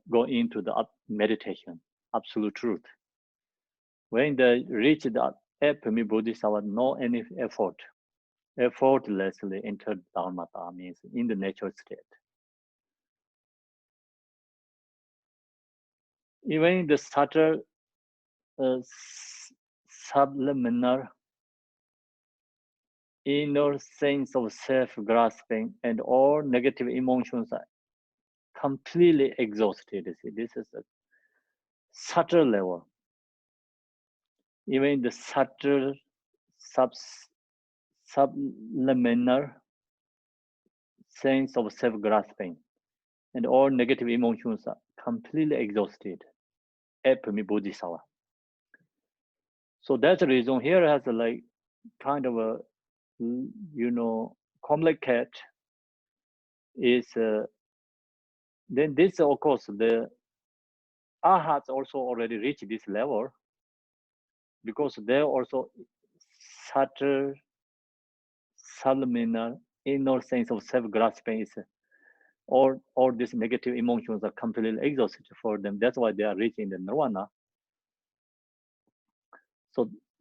Go into the meditation, absolute truth. When they reach the Pimi Bodhisattva, no any effort. Effortlessly enter Dharmata means in the natural state. Even the subtle subliminal inner sense of self-grasping and all negative emotions are completely exhausted. See, this is a subtle level. Even the subtle subliminal sense of self-grasping and all negative emotions are completely exhausted. Epimi Bodhisattva. So that's the reason here has a like kind of a complicated is then this of course the arhats also already reached this level because they're also subtle subliminal inner sense of self-grasping is all these negative emotions are completely exhausted for them. That's why they are reaching the nirvana.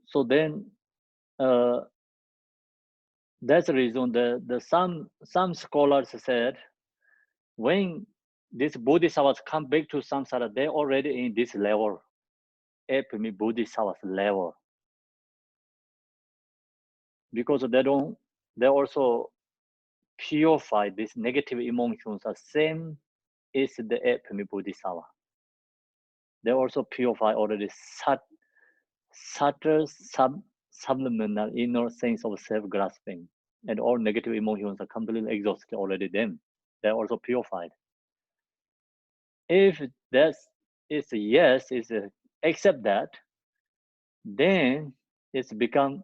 So then that's the reason the some scholars said when these bodhisattvas come back to samsara, they're already in this level, epimi bodhisattvas level, because they also purify these negative emotions are same as the epimi bodhisattva. They also purify already subtle subliminal inner sense of self-grasping, and all negative emotions are completely exhausted already. Then they're also purified. If that is a yes, is a accept that, then it's become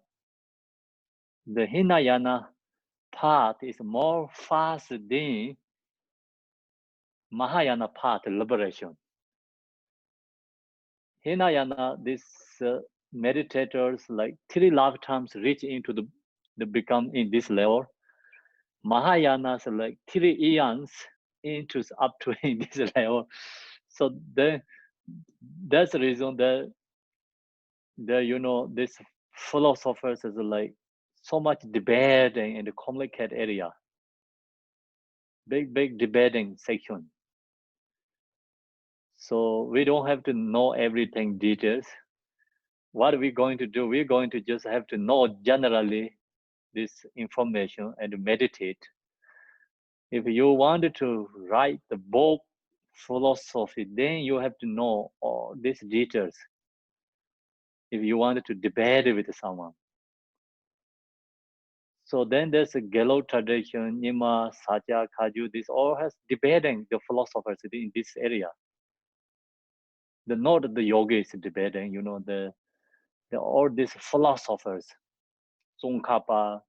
the Hinayana path is more fast than Mahayana path, liberation. Hinayana, these meditators like 3 lifetimes reach into the become in this level. Mahayanas like 3 eons into up to in this level. So that's the reason that these philosophers is like so much debating in the complicated area. Big debating section. So we don't have to know everything details. What we're going to do, we're going to just have to know generally this information and meditate. If you wanted to write the book philosophy, then you have to know all these details. If you wanted to debate with someone. So then there's a Gelo tradition, Nima, Satya, Kaju, this all has debating the philosophers in this area. Not the yogis debating, the all these philosophers, Tsongkhapa,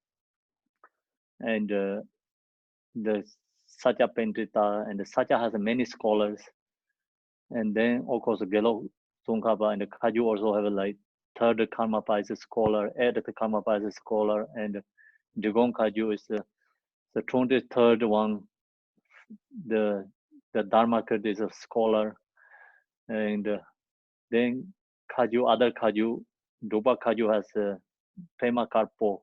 and the Satya Pentita, and the Satya has many scholars. And then of course Gelo, Tsongkhapa, and the Kaju also have like third Karmapa is a scholar, eighth Karmapa is a scholar, and Digong Kaju is the 23rd one. The Dharmakrit is a scholar, and then Kaju, other Kaju, Drupa Kagyu has Pema Karpo.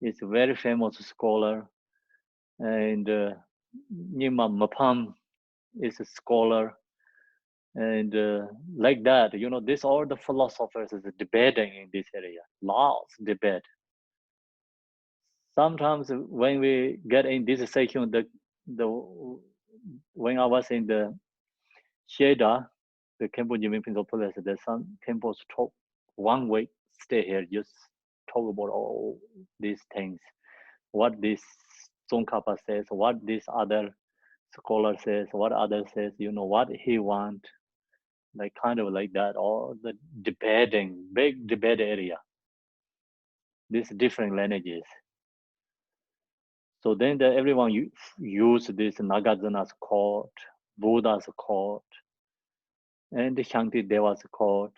Is a very famous scholar, and Nyima Mapam is a scholar, and like that, you know, this all the philosophers is debating in this area. Lots debate. Sometimes when we get in this section, when I was in the Sheda, the Khenpo Jimin Principal Place, there's some temples talk 1 week stay here, just talk about all these things. What this Tsongkhapa says, what this other scholar says, what other says, you know, what he want, like kind of like that, all the debating, big debate area, these different lineages. So then everyone use this Nagarjuna's court, Buddha's court, and the Shanti Deva's court,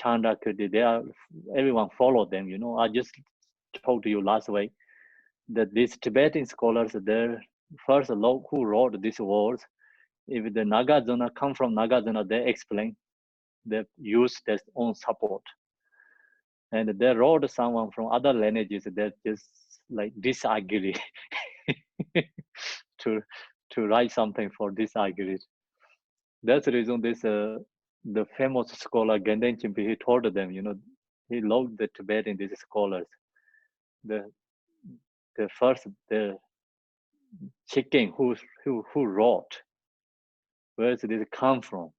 Chandrakirti, everyone followed them, you know. I just told you last week that these Tibetan scholars, they're first who wrote these words. If the Nagarjuna come from Nagarjuna, they explain, they use their own support. And they wrote someone from other lineages that just like disagree to write something for disagree. That's the reason this the famous scholar Genden Chimpi, he told them, you know, he loved the Tibetan, these scholars. The first the checking who wrote, where does this come from?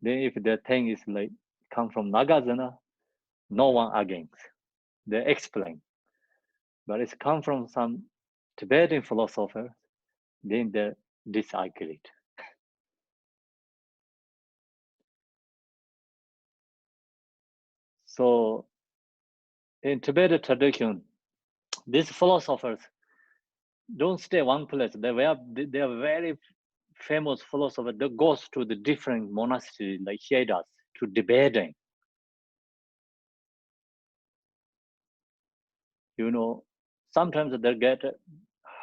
Then if the thing is like come from Nagarjuna, no one against. They explain. But it's come from some Tibetan philosopher, then they disagree. So in Tibetan tradition, these philosophers don't stay one place. They are very famous philosophers that goes to the different monasteries like Shedas to debating. You know, sometimes they get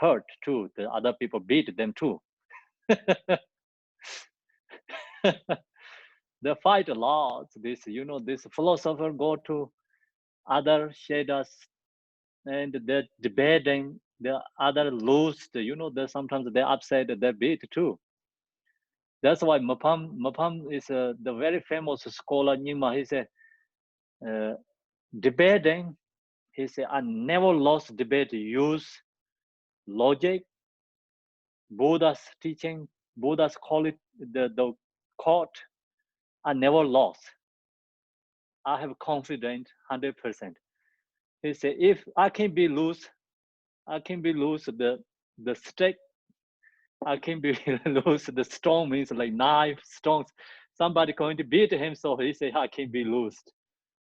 hurt too. The other people beat them too. They fight a lot. This, you know, this philosopher go to other Shedas and they're debating. The other lose. You know, they sometimes they're upset. They beat too. That's why Mapam is the very famous scholar Nyima. He said, debating. He said, I never lost debate. Use logic, Buddha's teaching, Buddha's call it the court. I never lost. I have confidence 100%. He said, if I can be lose the stick. I can be lose the stone means like knife, stones. Somebody going to beat him, so he said, I can be loosed.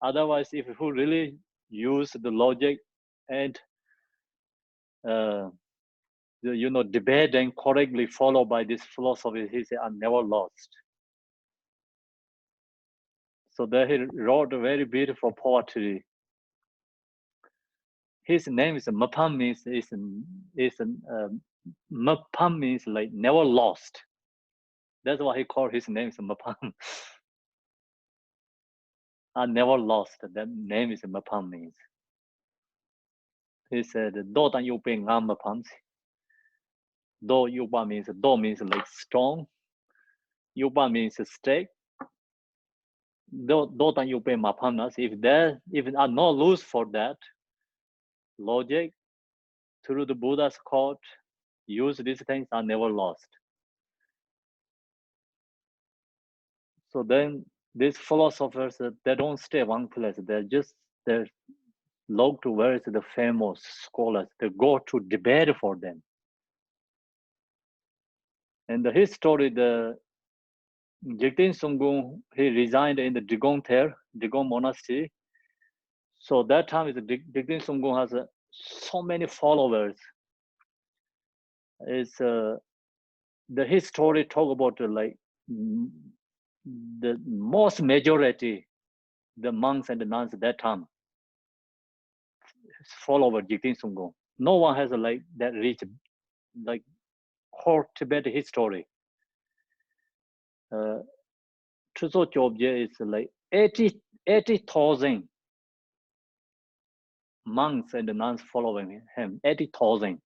Otherwise, if who really use the logic and you know, debating correctly followed by this philosophy, he said, I'm never lost. So there he wrote a very beautiful poetry. His name is Mapam, means Mapam means like never lost. That's why he called his name is Mapam. I never lost. That name is Mapam means. He said, Do tan yu pe ngam Mapam. Do yuba means like strong. Yuba means stake. Do tan yu pe Mapam. If I no lose for that logic through the Buddha's court, use these things, I never lost. So then these philosophers, they don't stay one place. They're look to where is the famous scholars. They go to debate for them. And his story, the Jigten Sunggung, he resigned in the Digong monastery. So that time, Jigten Sunggung has so many followers. It's his story talk about like the most majority, the monks and the nuns at that time follow Jigten Sunggung. No one has like that rich, like whole Tibet history. Chuzo Chobje is like 80 80,000 monks and nuns following him, 80,000.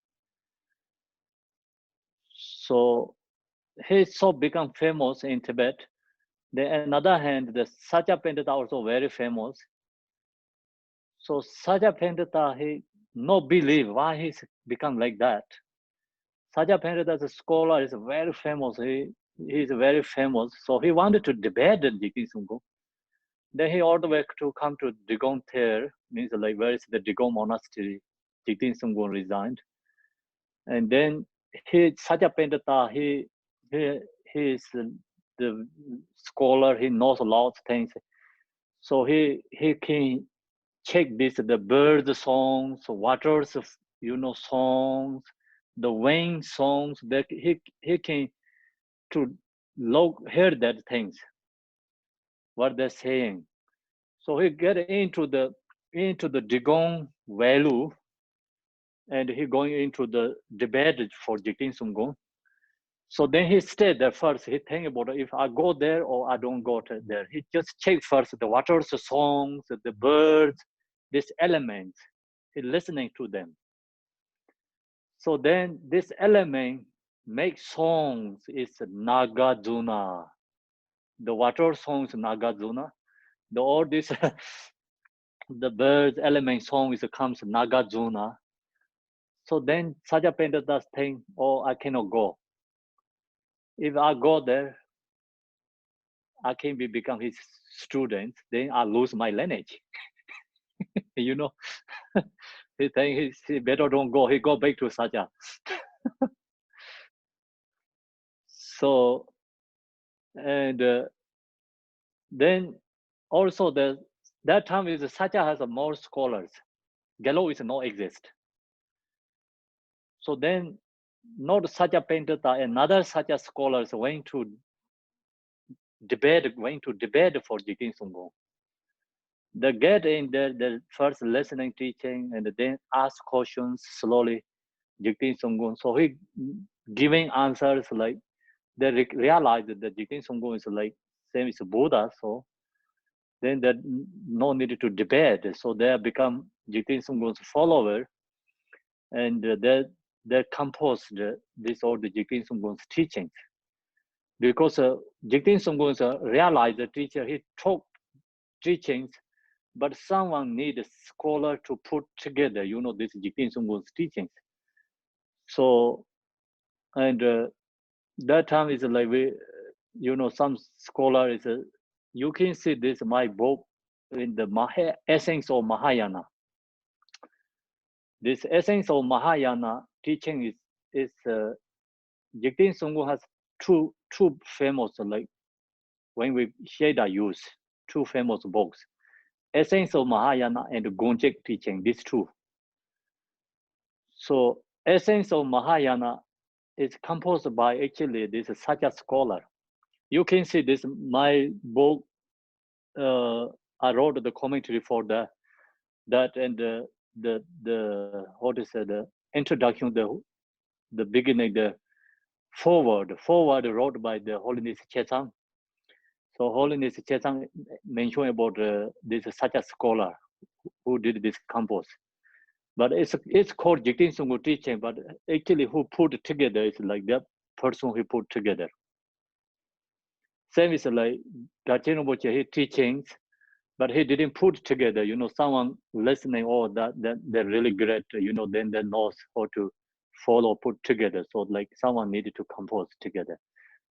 So he so become famous in Tibet. Then on the other hand, the Satya Pendita also very famous. So Satya Pendita, he no believe why he's become like that. Satya Pendita, as a scholar, is very famous. He's very famous. So he wanted to debate the Jigten Sungkung. Then he ordered to come to Digong Ther, means like where is the Digong monastery. Jigten Sungkung resigned. And then Satya Pendita, he is the scholar, he knows a lot of things. So he can check this, the bird songs, waters, songs, the wind songs, that he can to hear that things, what they're saying. So he get into the Digong value, and he going into the debate for Jigten Sungkung. So then he stayed there first. He think about if I go there or I don't go there. He just check first the waters, the songs, the birds, these elements. He listening to them. So then this element make songs is Nagarjuna. The water songs Nagarjuna. All this the birds element song is comes Nagarjuna. So then Satya Pendita think, oh, I cannot go. If I go there, I can become his student, then I lose my lineage. He think he better don't go. He go back to Satya. So, and then also that time is Satya has more scholars. Gallo is not exist. So then not Satya Pendita, another Satya scholars went to debate for Jigten Sungkung. They get in there, the first listening, teaching, and then ask questions slowly, Jigten Sungkung. So he giving answers like, they realize that the Jigten Sungkung is like same as Buddha. So then there no need to debate. So they become Jigten Sungkung's follower, and they composed this all the Jigten Sungkung's teachings. Because Jigten Sungkung realized the teacher, he taught teachings, but someone need a scholar to put together, this Jigten Sungkung's teachings. So, and that time is like some scholar is, you can see this, my book in the Essence of Mahayana. This Essence of Mahayana teaching is Jigten Sungkung has two famous, like when we Sheda use two famous books, Essence of Mahayana and Gonjek teaching, these two. So Essence of Mahayana is composed by actually this Satya scholar. You can see this, my book, I wrote the commentary for that and the what is it, the introduction, the beginning, the forward wrote by the Holiness Chetsang. So Holiness Chetsang mentioned about this Satya scholar who did this compose. But it's called Jigten Sungkung teaching, but actually who put it together is like that person who put together. Same is like Gachin Rinpoche, he teachings, but he didn't put together, someone listening, oh, that they're really great, then they knows how to follow, put together. So like someone needed to compose together.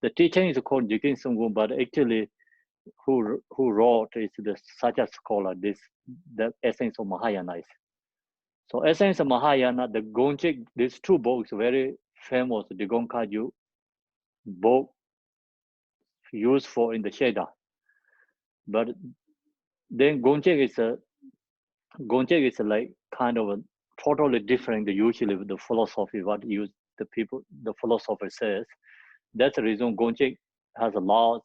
The teaching is called Jigten Sungkung, but actually who wrote is the Satya scholar, the Essence of Mahayana is. So Essence of Mahayana, the Gonjek, these two books very famous, the Gongkaju book used for in the Sheda. But then Gonjek is like kind of a totally different usually with the philosophy, what the philosopher says. That's the reason Gonjek has a lot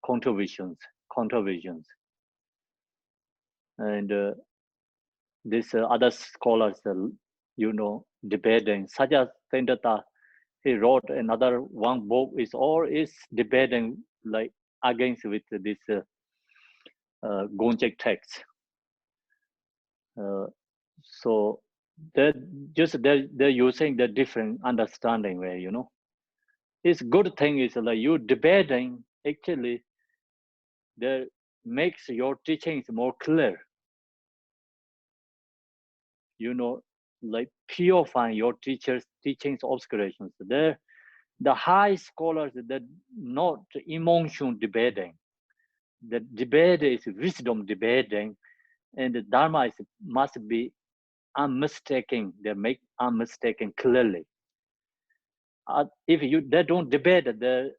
controversies. And these other scholars, debating. Satya Pendita, he wrote another one book, is debating like against with this Gonchek text. So they're using the different understanding way, you know. It's good thing is like you debating actually that makes your teachings more clear. You know, like purifying your teachers' teachings obscurations. The high scholars that not emotion debating. The debate is wisdom debating, and the Dharma is must be unmistaken. They make unmistaken clearly. If they don't debate, they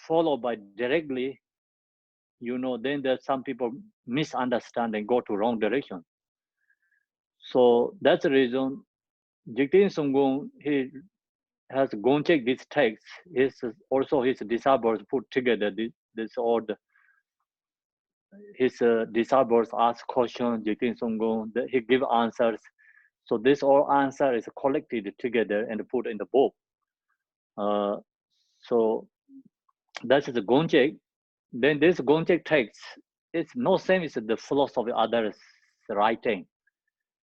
follow by directly. You know, then there's some people misunderstand and go to wrong direction. So that's the reason Jigten Sunggung, he has gone check this text. Also his disciples put together this all his disciples ask questions, Jigten Sunggung, he give answers. So this all answer is collected together and put in the book. So that's the Gonchek. Then this Gonchek text, it's no same as the philosophy others writing,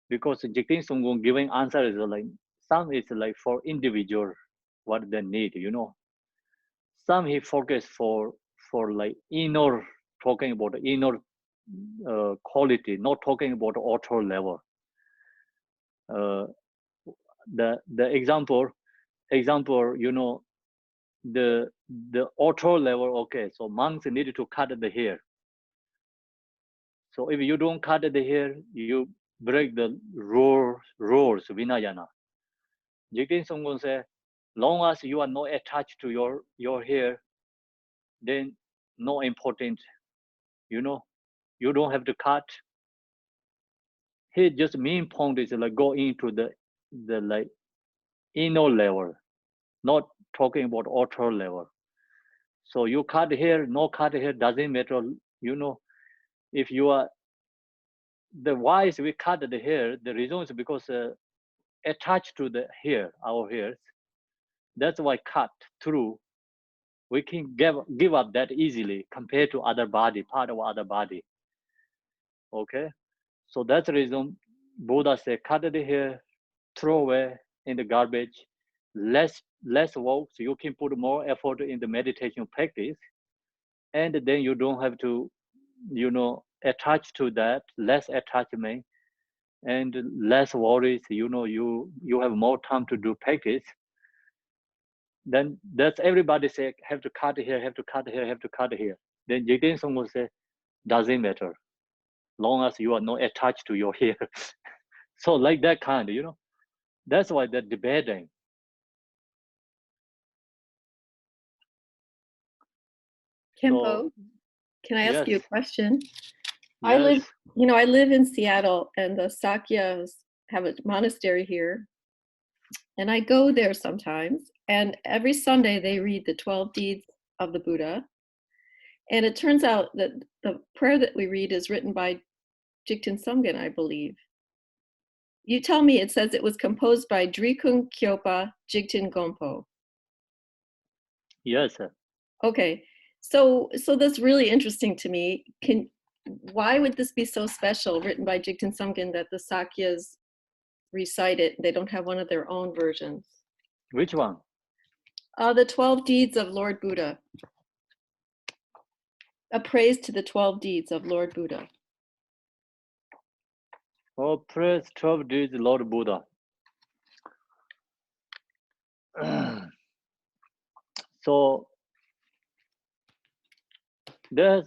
because Jigten Sunggung giving answer is like, some is like for individual, what they need, you know. Some he focus for like inner, talking about inner quality, not talking about author level. The example, you know, the author level, okay, so monks need to cut the hair. So if you don't cut the hair, you break the rules, Vinayana. Jigten Sunggung says, long as you are not attached to your hair, then no important, you know, you don't have to cut. He just main point is like go into the like inner level, not talking about outer level. So you cut here, no cut here, doesn't matter, you know. If you are the wise, we cut the hair, the reason is because attached to the hair, our hairs, that's why cut through. We can give up that easily compared to other body, part of other body. Okay, so that's the reason Buddha said, cut the hair, throw away in the garbage, less work, so you can put more effort in the meditation practice, and then you don't have to, you know, attach to that, less attachment and less worries, you know, you have more time to do practice. Then that's everybody say have to cut here, have to cut here, have to cut here. Then Jigten Sunggung say, doesn't matter, long as you are not attached to your hair. So like that kind, you know, that's why they're debating. Khenpo, can I ask you a question? Yes. I live in Seattle, and the Sakyas have a monastery here, and I go there sometimes, and every Sunday they read the 12 deeds of the Buddha. And it turns out that the prayer that we read is written by Jigten Sunggen, I believe. You tell me it says it was composed by Drikung Kyopa Jigten Gompo. Yes, sir. Okay, so that's really interesting to me. Why would this be so special, written by Jigten Sunggen, that the Sakyas recite it? They don't have one of their own versions. Which one? The 12 deeds of Lord Buddha. A praise to the 12 deeds of Lord Buddha. Oh, praise 12 deeds Lord Buddha. So they're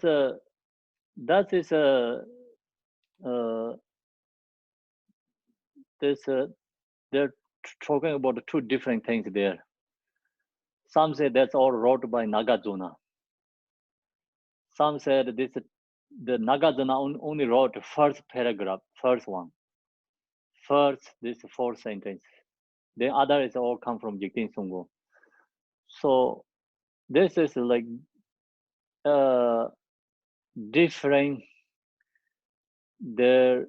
talking about two different things there. Some say that's all wrote by Nagarjuna. Some said the Nagarjuna only wrote the first paragraph, first one. First, this fourth sentence. The other is all come from Jigten Sunggung. So this is like different. They're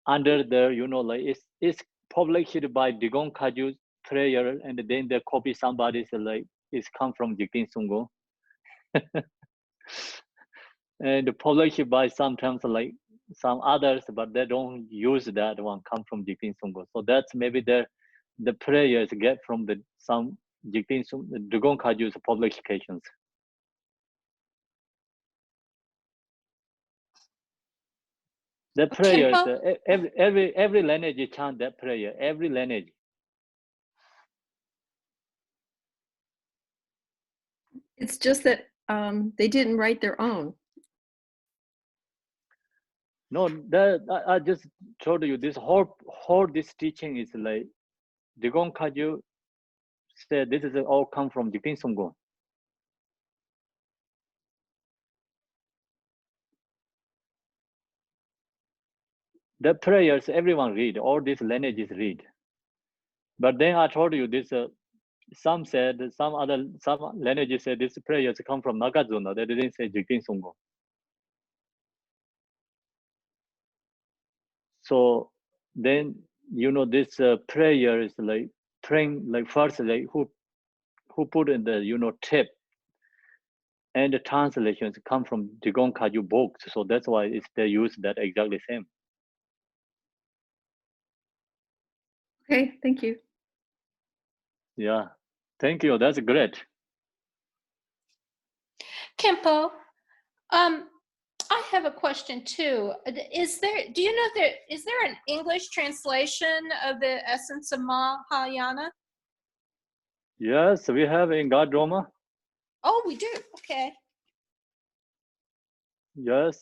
under there, you know, like it's published by Digong Khaju's prayer, and then they copy somebody's like it's come from Jigten Sunggung. and published by sometimes like some others, but they don't use that one, come from Jigten Sungko. So that's maybe the prayers get from the some Jigten Sungko, Dugong Khaju's publications. The prayers, every lineage chant that prayer, every lineage. It's just that they didn't write their own. No, I just told you this whole this teaching is like Dugong Khaju said this is all come from Jigten Sungko. The prayers everyone read, all these lineages read. But then I told you this. Some said some lineages said these prayers come from Nagarjuna. They didn't say Jigten Sungko. So then this prayer is like praying like first like who put in the tip, and the translations come from Dugong Khaju books. So that's why they use that exactly same. Okay, thank you. Yeah, thank you. That's great. Khenpo, I have a question too. Do you know is there an English translation of the essence of Mahayana? Yes, we have in God Roma. Oh, we do. Okay. Yes,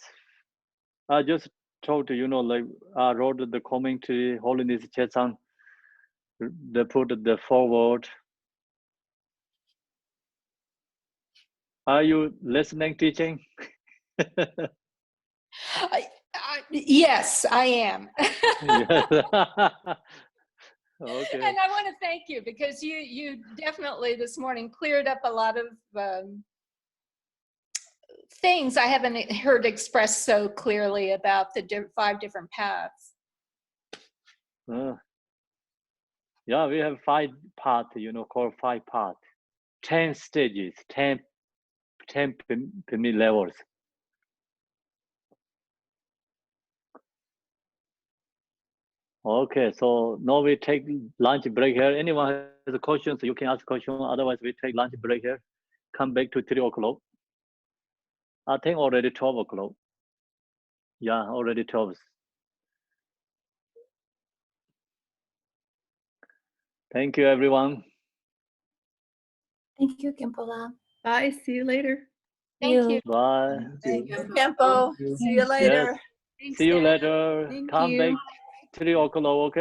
I just told you, like I wrote the commentary, Holiness Chetan. They put the forward. Are you listening, teaching? Yes, I am. Yes. Okay. And I want to thank you because you definitely this morning cleared up a lot of things I haven't heard expressed so clearly about the 5 different paths. Yeah, we have 5 parts, called 5 parts, 10 stages, 10 pyramid levels. Okay, so now we take lunch break here. Anyone has a question, so you can ask a question. Otherwise, we take lunch break here. Come back to 3 o'clock. I think already 12 o'clock. Yeah, already 12. Thank you, everyone. Thank you, Khenpo. Bye, see you later. Thank you. Bye. Thank you, Khenpo. See you later. Yes. See you later. Thank Come you. back 3 o'clock, okay?